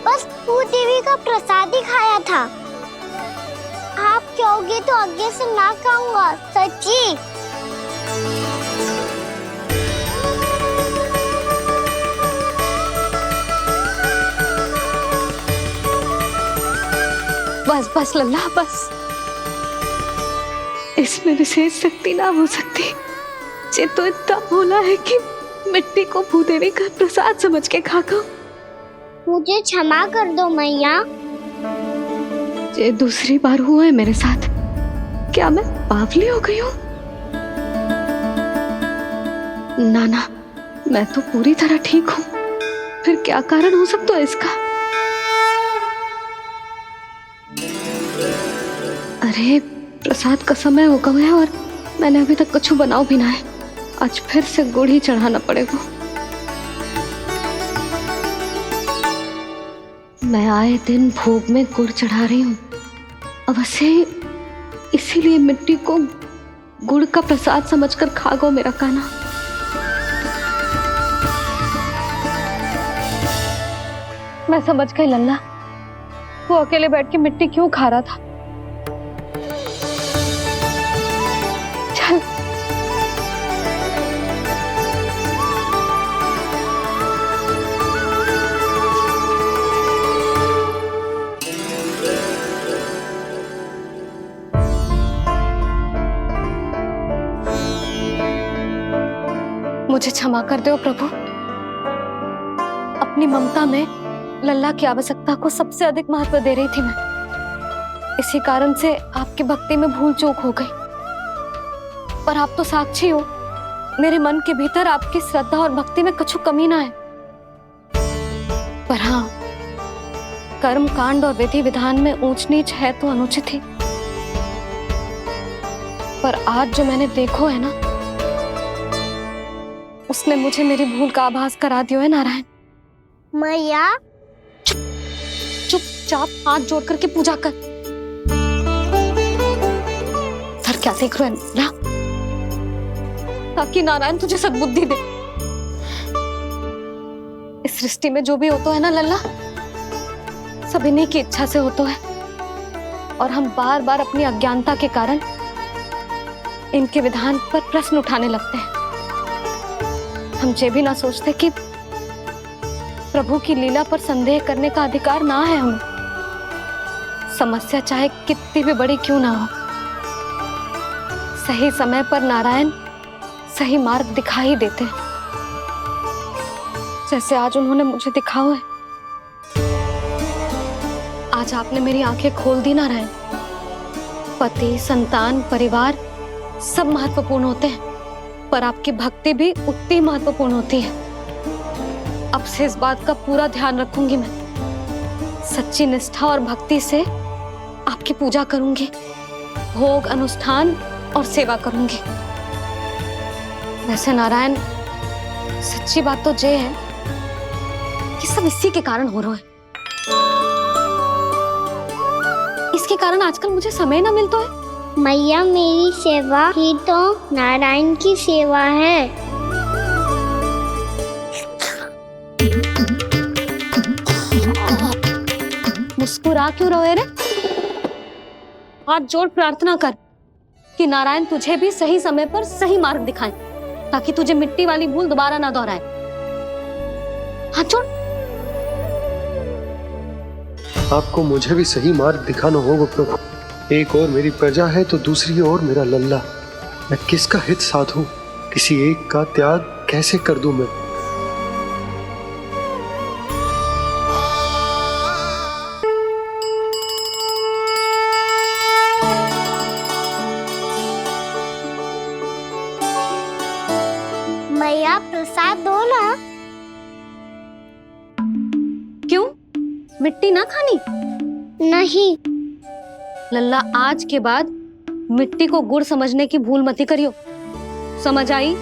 बस भू देवी का प्रसाद ही खाया था। आप कहोगे तो आगे से ना खाऊंगा, सच्ची। बस बस लल्ला बस। इसमें विशेष शक्ति ना हो सकती। ये तो इतना भोला है कि मिट्टी को भूदेवी का प्रसाद समझ के खा खाओ। मुझे क्षमा कर दो मैया। ये दूसरी बार हुआ है मेरे साथ। क्या मैं बावली हो गई हूँ? ना ना, मैं तो पूरी तरह ठीक हूँ। फिर क्या कारण हो सकता है इसका? अरे प्रसाद का समय हो गया है और मैंने अभी तक कुछ बनाओ भी ना है। आज फिर से गुड़ ही चढ़ाना पड़ेगा। मैं आए दिन भोग में गुड़ चढ़ा रही हूँ, अवश्य इसीलिए मिट्टी को गुड़ का प्रसाद समझकर खा गो मेरा कान्हा। मैं समझ गई लल्ला, वो अकेले बैठ के मिट्टी क्यों खा रहा था। चल मुझे क्षमा कर दो प्रभु। अपनी ममता में लल्ला की आवश्यकता को सबसे अधिक महत्व दे रही थी मैं। इसी कारण से आपकी भक्ति में भूल चूक हो गई। पर आप तो साक्षी हो, मेरे मन के भीतर आपकी श्रद्धा और भक्ति में कुछ कमी ना है। पर हाँ, कर्म कांड और विधि विधान में ऊंच नीच है तो अनुचित ही। पर आज जो मैंने देखो है ना, उसने मुझे मेरी भूल का आभास करा दिया है नारायण। मैया चुपचाप हाथ जोड़ करके पूजा कर। सर क्या देख रहे हैं ना? ताकि नारायण तुझे सद्बुद्धि दे। इस सृष्टि में जो भी होता है ना लल्ला, सब इन्हीं की इच्छा से होता है। और हम बार बार अपनी अज्ञानता के कारण इनके विधान पर प्रश्न उठाने लगते हैं। हम ये भी ना सोचते कि प्रभु की लीला पर संदेह करने का अधिकार ना है हमें। समस्या चाहे कितनी भी बड़ी क्यों ना हो, सही समय पर नारायण सही मार्ग दिखा ही देते हैं, जैसे आज उन्होंने मुझे दिखाओ है। आज आपने मेरी आंखें खोल दी नारायण। पति, संतान, परिवार सब महत्वपूर्ण होते हैं, पर आपकी भक्ति भी उतनी महत्वपूर्ण होती है। अब से इस बात का पूरा ध्यान रखूंगी मैं। सच्ची निष्ठा और भक्ति से आपकी पूजा करूंगी, भोग, अनुष्ठान और सेवा करूंगी। वैसे नारायण, सच्ची बात तो ये है कि सब इसी के कारण हो रहा है। इसके कारण आजकल मुझे समय ना मिलता है। मैया, मेरी सेवा ही तो नारायण की सेवा है। मुस्कुरा क्यों रहे रे? हाथ जोड़ प्रार्थना कर कि नारायण तुझे भी सही समय पर सही मार्ग दिखाएं, ताकि तुझे मिट्टी वाली भूल दोबारा ना दोहराए। हाथ छोड़। आपको मुझे भी सही मार्ग दिखाना होगा प्रभु। एक और मेरी प्रजा है तो दूसरी ओर मेरा लल्ला। मैं किसका हित साधूं, किसी एक का त्याग कैसे कर दूं मैं। मैया प्रसाद दो ना। क्यों, मिट्टी ना खानी? नहीं। लल्ला, आज के बाद मिट्टी को गुड़ समझने की भूल मत करियो, समझ आई?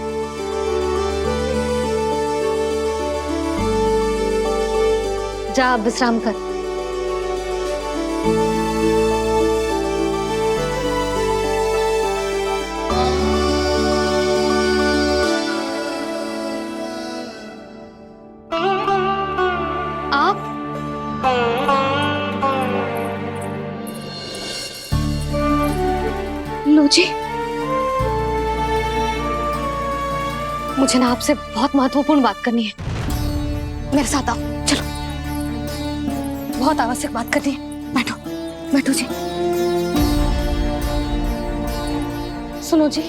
जा अब विश्राम कर। आप लो जी, मुझे ना आपसे बहुत महत्वपूर्ण बात करनी है। मेरे साथ आओ, चलो। बहुत आवश्यक बात करनी है। बैठो, बैठो जी। सुनो जी,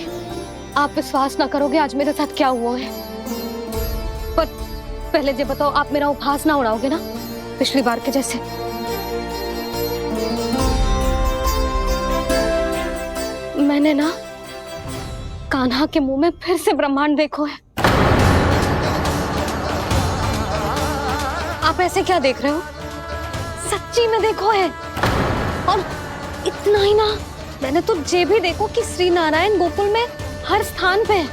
आप विश्वास ना करोगे आज मेरे साथ क्या हुआ है। पर पहले ये बताओ, आप मेरा उपहास ना उड़ाओगे ना, पिछली बार के जैसे? मैंने ना कान्हा के मुंह में फिर से ब्रह्मांड देखो है। आप ऐसे क्या देख रहे हो? सच्ची में देखो है। और इतना ही ना, मैंने तो ये भी देखो कि श्री नारायण गोकुल में हर स्थान पे है।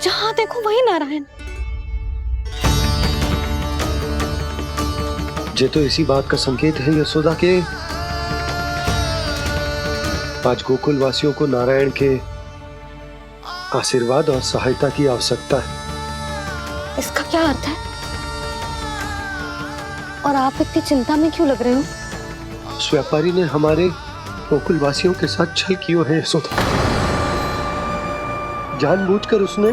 जहां देखो वही नारायण। ये तो इसी बात का संकेत है यशोदा के आज गोकुल वासियों को नारायण के आशीर्वाद और सहायता की आवश्यकता है। इसका क्या अर्थ है? और आप इतनी चिंता में क्यों लग रहे हो? उस व्यापारी ने हमारे गोकुल वासियों के साथ छल किया है यशोदा। जानबूझकर उसने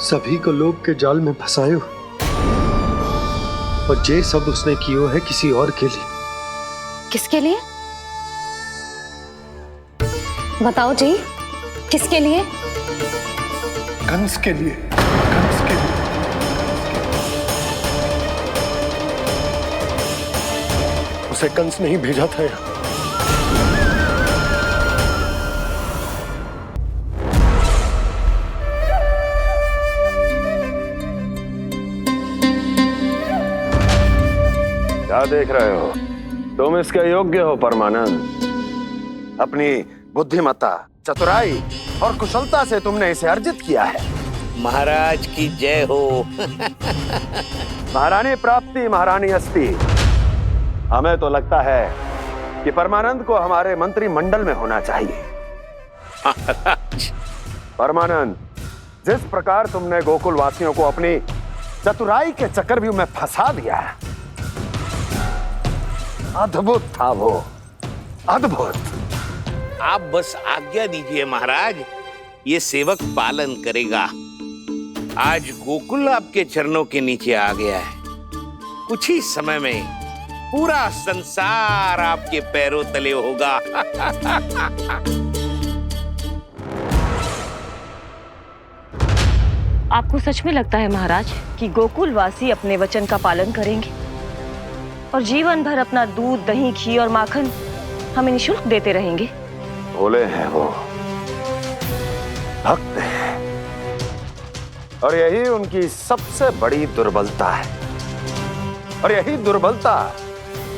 सभी को लोभ के जाल में फंसायो, और ये सब उसने किया है किसी और के लिए। किसके लिए? बताओ जी, किसके लिए? कंस के लिए। कंस के लिए। उसे कंस नहीं भेजा था यहाँ। क्या देख रहे हो? तुम इसके योग्य हो परमानंद। अपनी बुद्धिमत्ता, चतुराई और कुशलता से तुमने इसे अर्जित किया है। महाराज की जय हो। महारानी प्राप्ति महारानी अस्ति। हमें तो लगता है कि परमानंद को हमारे मंत्रिमंडल में होना चाहिए। परमानंद, जिस प्रकार तुमने गोकुल वासियों को अपनी चतुराई के चक्रव्यूह में फंसा दिया, अद्भुत था वो, अद्भुत। आप बस आज्ञा दीजिए महाराज, ये सेवक पालन करेगा। आज गोकुल आपके चरणों के नीचे आ गया है। कुछ ही समय में पूरा संसार आपके पैरों तले होगा। आपको सच में लगता है महाराज कि गोकुल वासी अपने वचन का पालन करेंगे और जीवन भर अपना दूध, दही, घी और माखन हमें निःशुल्क देते रहेंगे? भोले हैं वो, भक्त हैं, और यही उनकी सबसे बड़ी दुर्बलता है। और यही दुर्बलता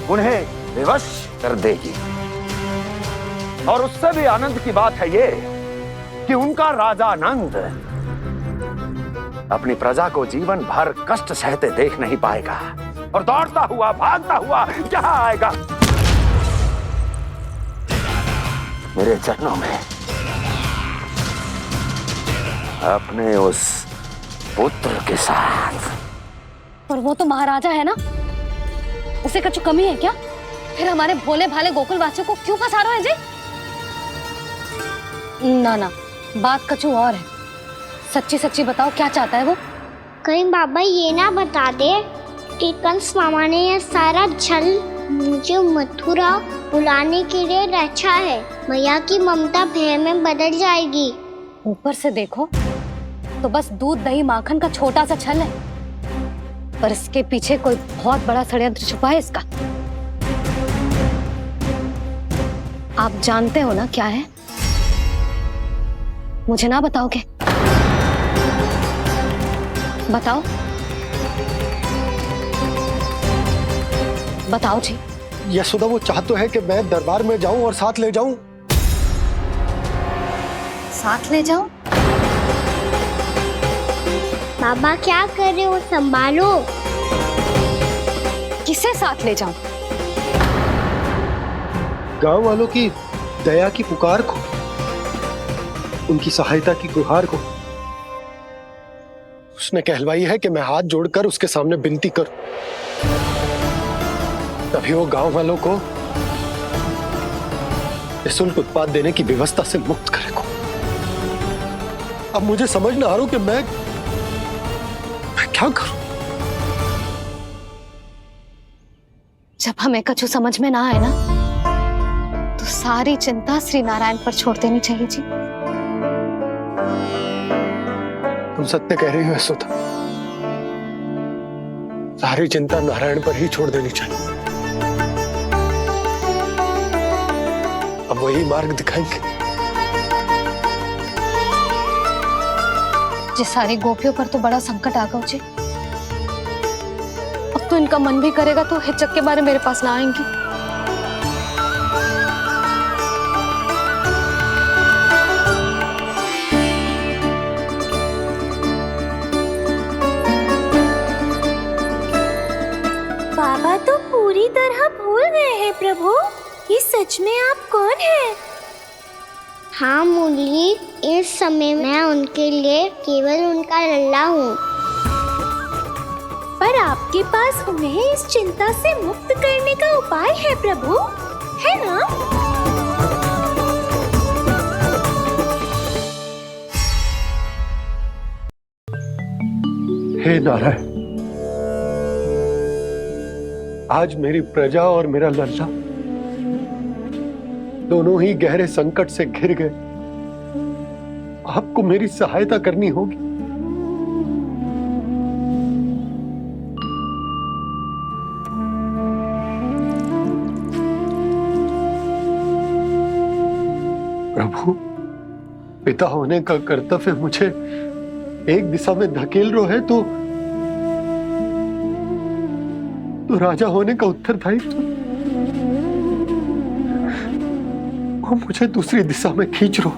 उन्हें विवश कर देगी। और उससे भी आनंद की बात है ये कि उनका राजा नंद अपनी प्रजा को जीवन भर कष्ट सहते देख नहीं पाएगा और दौड़ता हुआ, भागता हुआ यहाँ आएगा मेरे चरणों में, अपने उस पुत्र के साथ। पर वो तो महाराजा है ना, उसे कुछ कमी है क्या? फिर हमारे भोले भाले गोकुल वासियों को क्यों फंसा रहे हैं जी? ना ना, बात कछु और है। सच्ची सच्ची बताओ, क्या चाहता है वो? कहीं बाबा ये ना बता दे कि कंस मामा ने यह सारा छल मुझे मथुरा बुलाने के लिए रचा है। मैया की ममता भय में बदल जाएगी। ऊपर से देखो तो बस दूध दही माखन का छोटा सा छल है, पर इसके पीछे कोई बहुत बड़ा षड्यंत्र छुपा है इसका। आप जानते हो ना क्या है? मुझे ना बताओगे? बताओ बताओ जी। यशोदा वो चाह तो है कि मैं दरबार में जाऊं और साथ ले जाऊं। साथ ले जाऊं? बाबा क्या कर रहे हो, संभालो। किसे साथ ले जाऊं? गांव वालों की दया की पुकार को, उनकी सहायता की गुहार को। उसने कहलवाई है कि मैं हाथ जोड़कर उसके सामने विनती करूं, तभी वो गांव वालों को निःशुल्क उत्पाद देने की व्यवस्था से मुक्त करेगा। अब मुझे समझ ना आ रहा कि मैं क्या करूं। जब हमें कछु समझ में ना आए ना, तो सारी चिंता श्री नारायण पर छोड़ देनी चाहिए जी। तुम सत्य कह रही हो यशोदा, सारी चिंता नारायण पर ही छोड़ देनी चाहिए। अब वही मार्ग दिखाएंगे। जी सारी गोपियों पर तो बड़ा संकट आ गया जी। अब तो इनका मन भी करेगा तो हिचक के बारे मेरे पास ना आएंगी। बाबा तो पूरी तरह भूल गए हैं प्रभु, ये सच में आप कौन हैं? हाँ मुरली, इस समय मैं उनके लिए केवल उनका लल्ला हूँ। पर आपके पास उन्हें इस चिंता से मुक्त करने का उपाय है प्रभु, है ना? हे नारायण, आज मेरी प्रजा और मेरा लल्ला दोनों ही गहरे संकट से घिर गए। आपको मेरी सहायता करनी होगी। प्रभु, पिता होने का कर्तव्य मुझे एक दिशा में धकेल रो है तो राजा होने का उत्तरदायित्व वो मुझे दूसरी दिशा में खींच रो।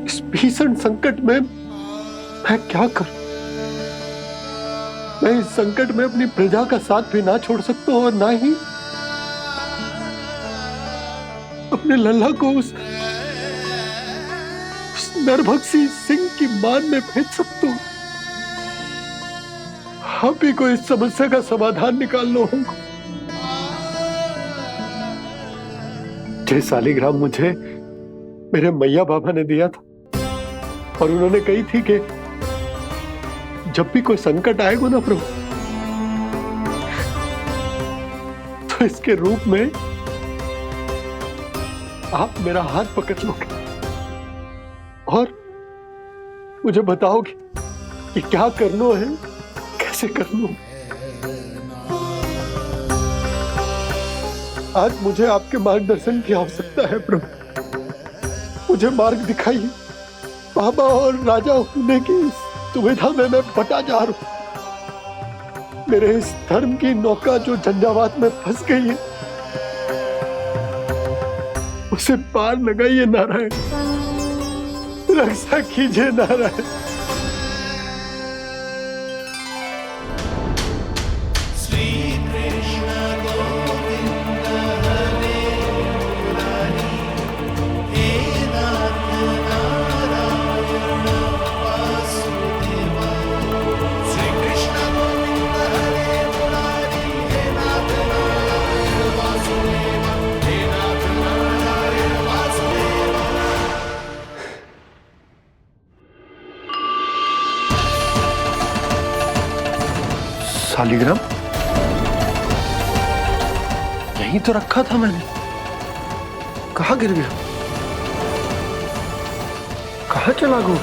इस भीषण संकट में मैं क्या करूं? मैं इस संकट में अपनी प्रजा का साथ भी ना छोड़ सकता हूं और ना ही अपने लल्ला को उस नरभक्षी सिंह की मान में भेज सकता हूं। आप ही को इस समस्या का समाधान निकालना होगा। जय शालिग्राम मुझे मेरे मैया बाबा ने दिया था और उन्होंने कही थी कि जब भी कोई संकट आएगा ना प्रभु, तो इसके रूप में आप मेरा हाथ पकड़ लोगे और मुझे बताओगे कि क्या करना है, कैसे करना है। आज मुझे आपके मार्गदर्शन की आवश्यकता है प्रभु। मुझे मार्ग दिखाइए। बाबा और राजा होने की दुविधा में मैं बटा जा रहा हूं। मेरे इस धर्म की नौका जो झंझावात में फंस गई है, उसे पार लगाइए नारायण, रक्षा कीजिए नारायण। शालिग्राम यहीं तो रखा था मैंने, कहाँ गिर गया, कहाँ चला गया?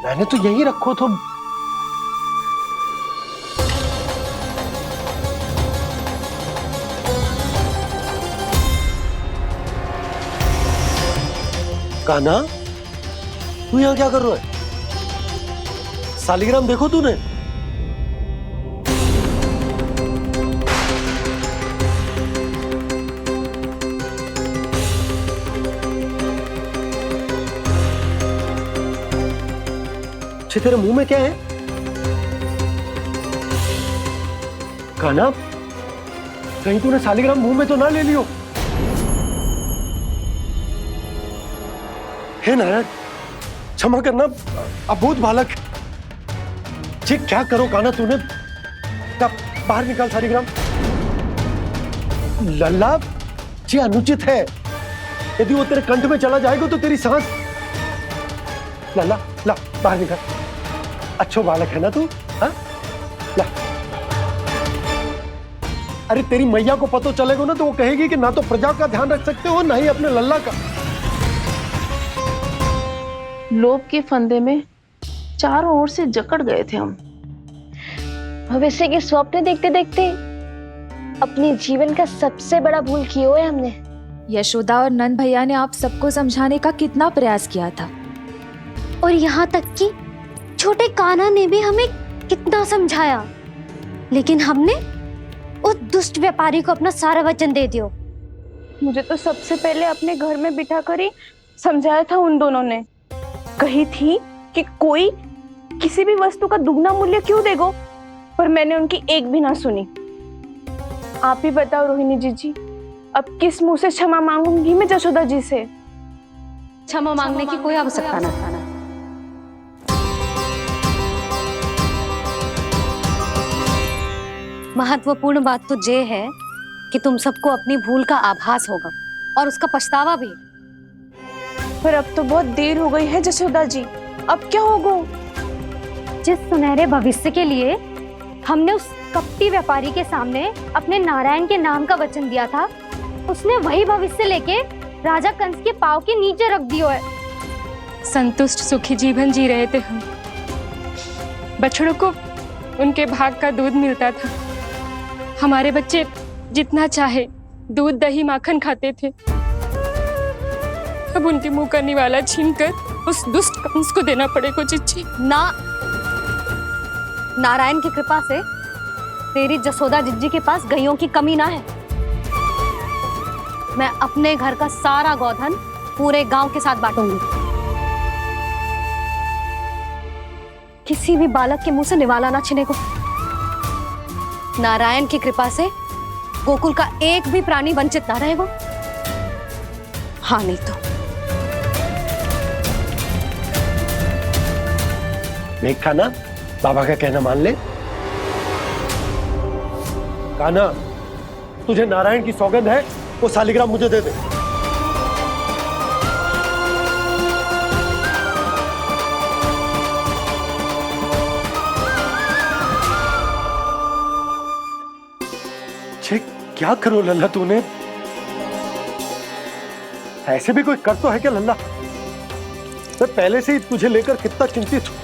मैंने तो यहीं रखो तो। कान्हा, तू यहाँ क्या कर रहा है? शालिग्राम देखो तूने? अच्छे, तेरे मुंह में क्या है? कान्हा, कहीं तूने शालिग्राम मुंह में तो ना ले लियो? हे नारायण, क्षमा करना, अबोध बालक। जी क्या करो कान्हा तूने? कब बाहर निकाल शालिग्राम। लल्ला, जी अनुचित है। यदि वो तेरे कंठ में चला जाएगा तो तेरी सांस। लल्ला, ला बाहर निकाल। अच्छो बालक है ना तू? हाँ, ला। अरे तेरी मैया को पता चलेगा ना तो वो कहेगी कि ना तो प्रजा का ध्यान रख सकते हो ना ही अपने लल्ला का। लोभ के फंदे में चारों ओर से जकड़ गए थे हम। भविष्य के स्वप्न देखते देखते अपने जीवन का सबसे बड़ा भूल किया है हमने। यशोदा और नंद भैया ने आप सबको समझाने का कितना प्रयास किया था, और यहाँ तक कि छोटे कान्हा ने भी हमें कितना समझाया, लेकिन हमने उस दुष्ट व्यापारी को अपना सारा वचन दे दिया। मुझे तो सबसे पहले अपने घर में बिठा कर ही समझाया था उन दोनों ने। कही थी कि कोई किसी भी वस्तु का दुगना मूल्य क्यों देगा, पर मैंने उनकी एक भी ना सुनी। आप ही बताओ रोहिणी जी, अब किस मुंह से क्षमा मांगूंगी मैं जशोदा जी से? क्षमा मांगने की कोई आवश्यकता नहीं। महत्वपूर्ण बात तो ये है कि तुम सबको अपनी भूल का आभास होगा और उसका पछतावा भी। पर अब तो बहुत देर हो गई है जशोदा जी, अब क्या होगा? जिस सुनहरे भविष्य के लिए हमने उस कपटी व्यापारी के सामने अपने नारायण के नाम का वचन दिया था, उसने वही भविष्य लेके राजा कंस के पांव के नीचे रख दिया है। संतुष्ट सुखी जीवन जी रहे थे हम। बछड़ों को उनके भाग का दूध मिलता था। हमारे बच्चे जितना चाहे दूध दही माखन खाते थे। अब उनके मुंह का निवाला छीनकर उस दुष्ट कंस को देना पड़ेगा चिच्ची। ना, नारायण की कृपा से तेरी जसोदा जिज्जी के पास गैयों की कमी ना है। मैं अपने घर का सारा गोधन पूरे गांव के साथ बांटूंगी। किसी भी बालक के मुंह से निवाला ना छिने को। नारायण की कृपा से गोकुल का एक भी प्राणी वंचित ना रहेगा। हाँ नहीं तो देख कान्हा, बाबा का कहना मान ले। कान्हा, तुझे नारायण की सौगंध है, वो शालिग्राम मुझे दे दे। क्या करो लल्ला तूने? ऐसे भी कोई कर तो है क्या लल्ला? मैं पहले से ही तुझे लेकर कितना चिंतित हूं।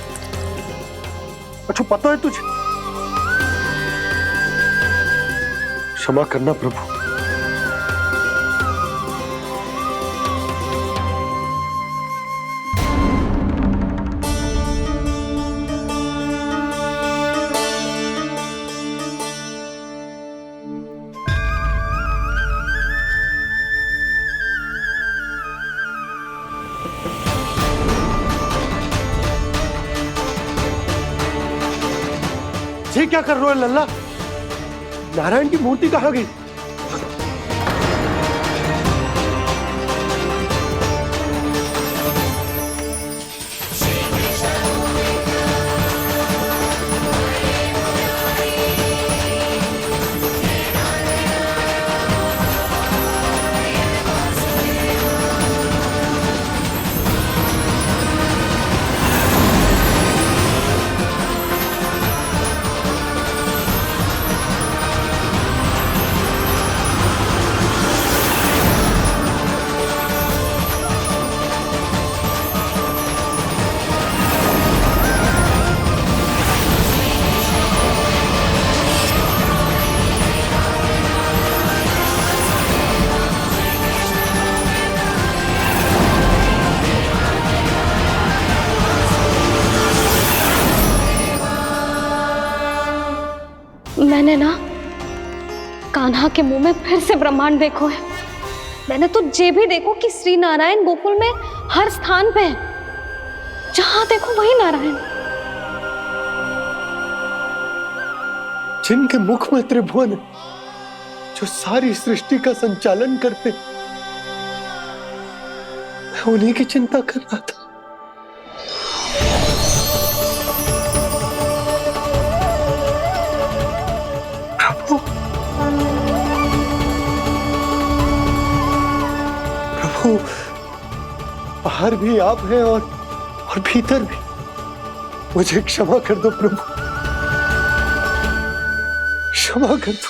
अच्छा पता है तुझे? क्षमा करना प्रभु। ये क्या कर रहे हो लल्ला? नारायण की मूर्ति कहाँ गई? कान्हा के मुंह में फिर से ब्रह्मांड देखो है। मैंने तो जे भी देखो कि श्री नारायण गोकुल में हर स्थान पे है, जहां देखो वही नारायण। जिनके मुख में त्रिभुवन है, जो सारी सृष्टि का संचालन करते, मैं उन्हीं की चिंता कर रहा था। प्रभु, प्रभु, बाहर भी आप हैं और भीतर भी। मुझे क्षमा कर दो प्रभु, क्षमा कर दो।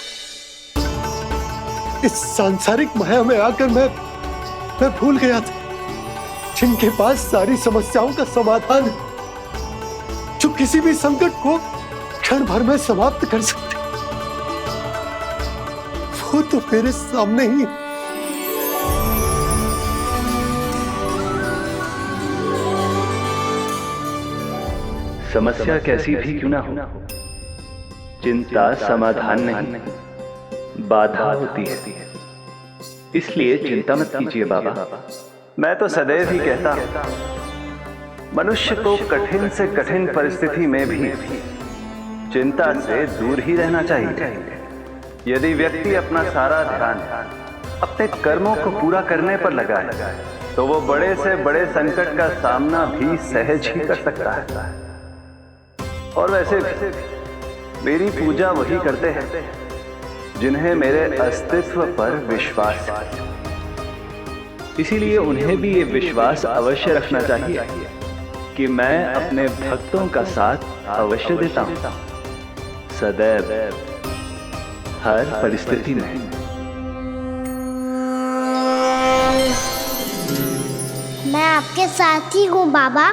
इस सांसारिक माया में आकर मैं भूल गया था, जिनके पास सारी समस्याओं का समाधान है, जो किसी भी संकट को क्षण भर में समाप्त कर सकते, वो तो मेरे सामने ही। समस्या कैसी भी क्यों ना हो, चिंता समाधान नहीं, बाधा होती है। इसलिए चिंता मत कीजिए बाबा। मैं तो सदैव ही कहता हूं, मनुष्य को कठिन से कठिन परिस्थिति में भी चिंता से दूर ही रहना चाहिए। यदि व्यक्ति अपना सारा ध्यान अपने कर्मों को पूरा करने पर लगाए, तो वो बड़े से बड़े संकट का सामना भी सहज ही कर सकता है। और वैसे भी मेरी पूजा वही करते हैं जिन्हें मेरे अस्तित्व पर विश्वास है। इसीलिए उन्हें भी ये विश्वास अवश्य रखना चाहिए कि मैं अपने भक्तों का साथ अवश्य देता हूं, सदैव, हर परिस्थिति में। मैं आपके साथ ही हूँ बाबा।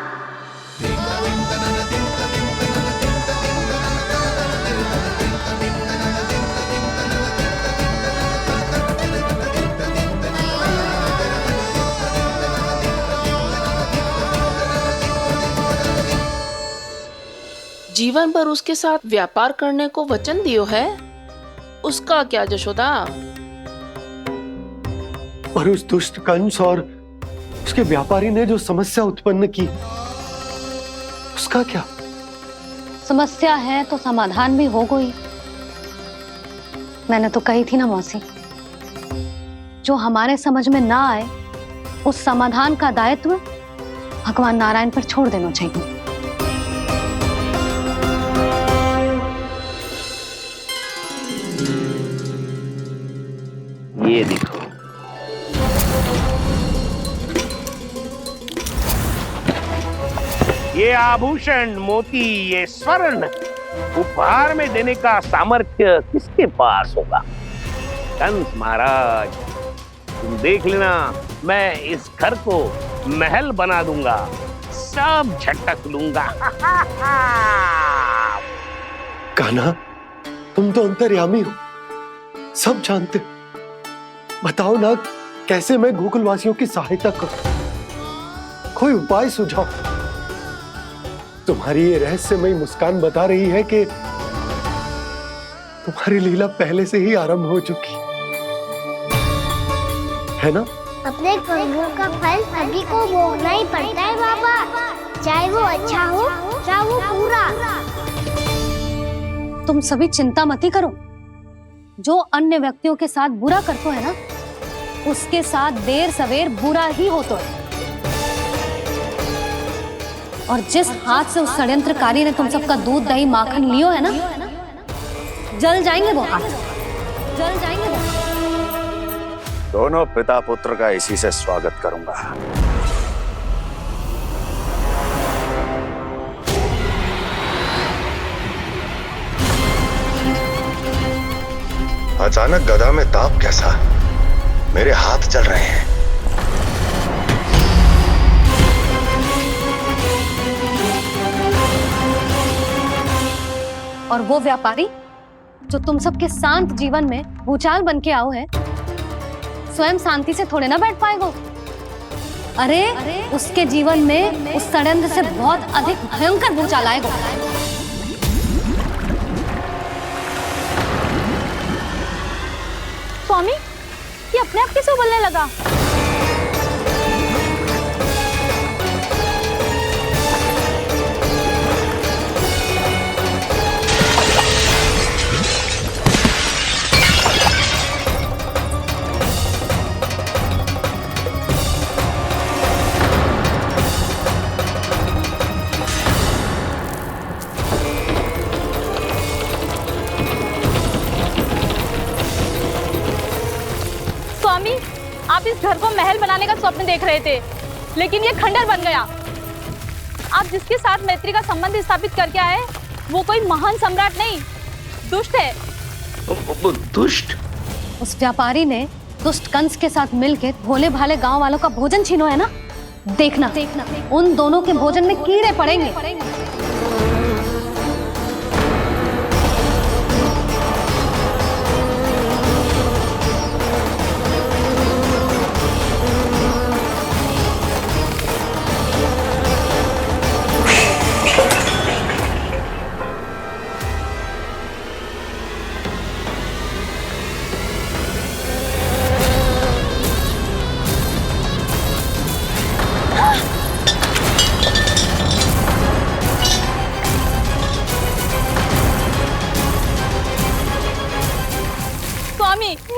जीवन भर उसके साथ व्यापार करने को वचन दियो है, उसका क्या जशोदा? और उस दुष्ट कंस और उसके व्यापारी ने जो समस्या उत्पन्न की, उसका क्या? समस्या है तो समाधान भी हो गई। मैंने तो कही थी ना मौसी, जो हमारे समझ में ना आए उस समाधान का दायित्व भगवान नारायण पर छोड़ देना चाहिए। ये देखो, ये आभूषण, मोती, ये स्वर्ण उपहार में देने का सामर्थ्य किसके पास होगा? कंस महाराज, तुम देख लेना, मैं इस घर को महल बना दूंगा, सब झटक लूंगा। कान्हा, तुम तो अंतर्यामी हो, सब जानते हो। बताओ ना, कैसे मैं गोकुलवासियों की सहायता करूं? कोई उपाय सुझाओ। तुम्हारी ये रहस्यमयी मुस्कान बता रही है कि तुम्हारी लीला पहले से ही आरंभ हो चुकी है ना? अपने कर्मों का फल सभी को भोगना ही पड़ता है बाबा, चाहे वो अच्छा हो चाहे वो बुरा। तुम सभी चिंता मत ही करो। जो अन्य व्यक्तियों के साथ बुरा करते है ना, उसके साथ देर सवेर बुरा ही होता है। और जिस हाथ से उस षड्यंत्रकारी ने तुम सबका दूध दही माखन लियो है ना, जल जाएंगे वो हाथ, जल जाएंगे वो। दोनों पिता पुत्र का इसी से स्वागत करूंगा। अचानक गदा में ताप कैसा? मेरे हाथ चल रहे हैं। और वो व्यापारी जो तुम सबके शांत जीवन में भूचाल बन के आओ है, स्वयं शांति से थोड़े ना बैठ पाएगा। अरे उसके जीवन में उस षड्यंत्र से बहुत अधिक भयंकर भूचाल आएगा। ये अपने आप कैसे उबलने लगा? स्वामी, आप इस घर को महल बनाने का स्वप्न देख रहे थे, लेकिन ये खंडर बन गया। आप जिसके साथ मैत्री का संबंध स्थापित करके आए, वो कोई महान सम्राट नहीं, दुष्ट है। दुष्ट? उस व्यापारी ने दुष्ट कंस के साथ मिलकर भोले भाले गांव वालों का भोजन छीनो है ना। देखना उन दोनों के भोजन में कीड़े पड़ेंगे।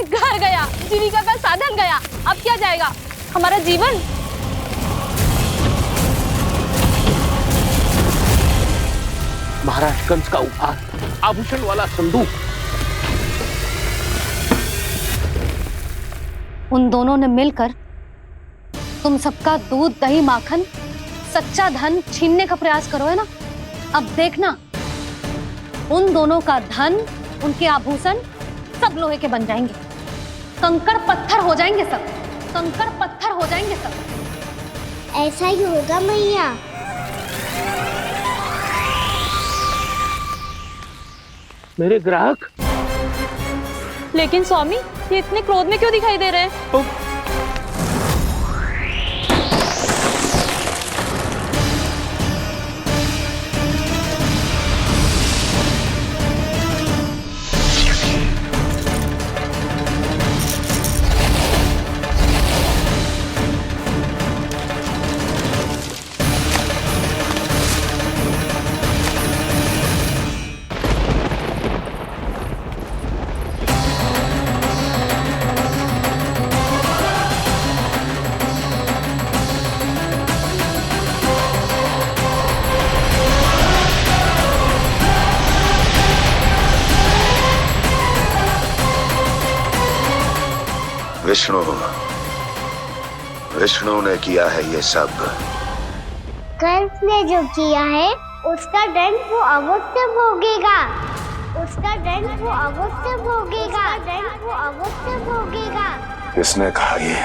घर गया, जीविका का साधन गया, अब क्या जाएगा हमारा जीवन? महाराज कंस का उपहार, आभूषण वाला संदूक। उन दोनों ने मिलकर तुम सबका दूध दही माखन सच्चा धन छीनने का प्रयास करो है ना। अब देखना उन दोनों का धन, उनके आभूषण सब लोहे के बन जाएंगे, कंकड़ पत्थर हो जाएंगे सब, कंकड़ पत्थर हो जाएंगे सब। ऐसा ही होगा मैया। मेरे ग्राहक? लेकिन स्वामी, ये इतने क्रोध में क्यों दिखाई दे रहे हैं? विष्णु ने किया है ये सब। कंस ने जो किया है उसका दंड वो अवश्य भोगेगा, उसका दंड वो अवश्य भोगेगा, दंड वो अवश्य भोगेगा। किसने कहा ये?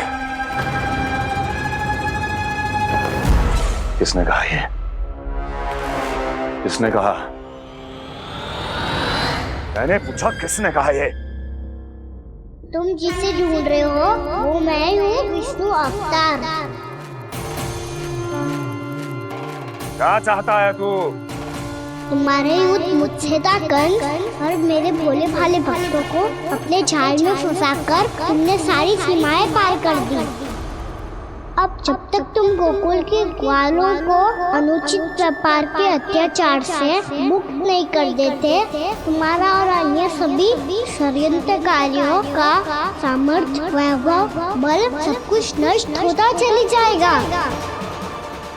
किसने कहा ये? किसने कहा? मैंने पूछा किसने कहा ये? तुम जिसे ढूंढ रहे हो वो मैं हूँ, विष्णु अवतार। क्या चाहता है तू? तुम्हारे युद्ध मुझसे था कंस, और मेरे भोले भाले भक्तों को अपने जाल में फंसाकर तुमने सारी सीमाएं पार कर दी। अब जब तक तुम गोकुल के ग्वालों को अनुचित प्रकार के अत्याचार से मुक्त नहीं कर देते, तुम्हारा और अन्य सभी षड्यंत्रकारियों का सामर्थ्य, वैभव, बल सब कुछ नष्ट होता चली जाएगा,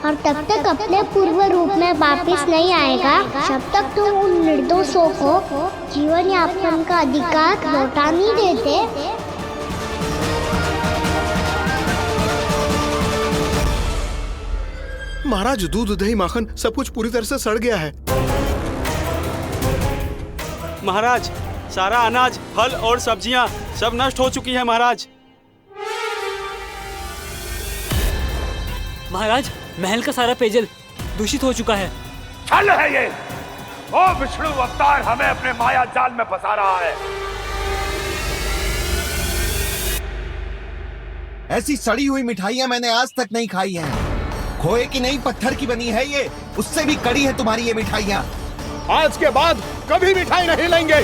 और तब तक अपने पूर्व रूप में वापस नहीं आएगा जब तक तुम उन निर्दोषों को जीवन यापन का अधिकार लौटा नहीं देते। महाराज, दूध दही माखन सब कुछ पूरी तरह से सड़ गया है। महाराज, सारा अनाज, फल और सब्जियां सब नष्ट हो चुकी है महाराज। महाराज, महल का सारा पेयजल दूषित हो चुका है। छल है ये। ओ विष्णु अवतार हमें अपने माया जाल में फंसा रहा है। ऐसी सड़ी हुई मिठाइयां मैंने आज तक नहीं खाई हैं। खोए की नहीं, पत्थर की बनी है ये, उससे भी कड़ी है तुम्हारी ये मिठाइयां। आज के बाद कभी मिठाई नहीं लेंगे।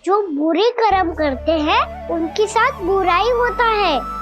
जो बुरे कर्म करते हैं उनके साथ बुराई होता है।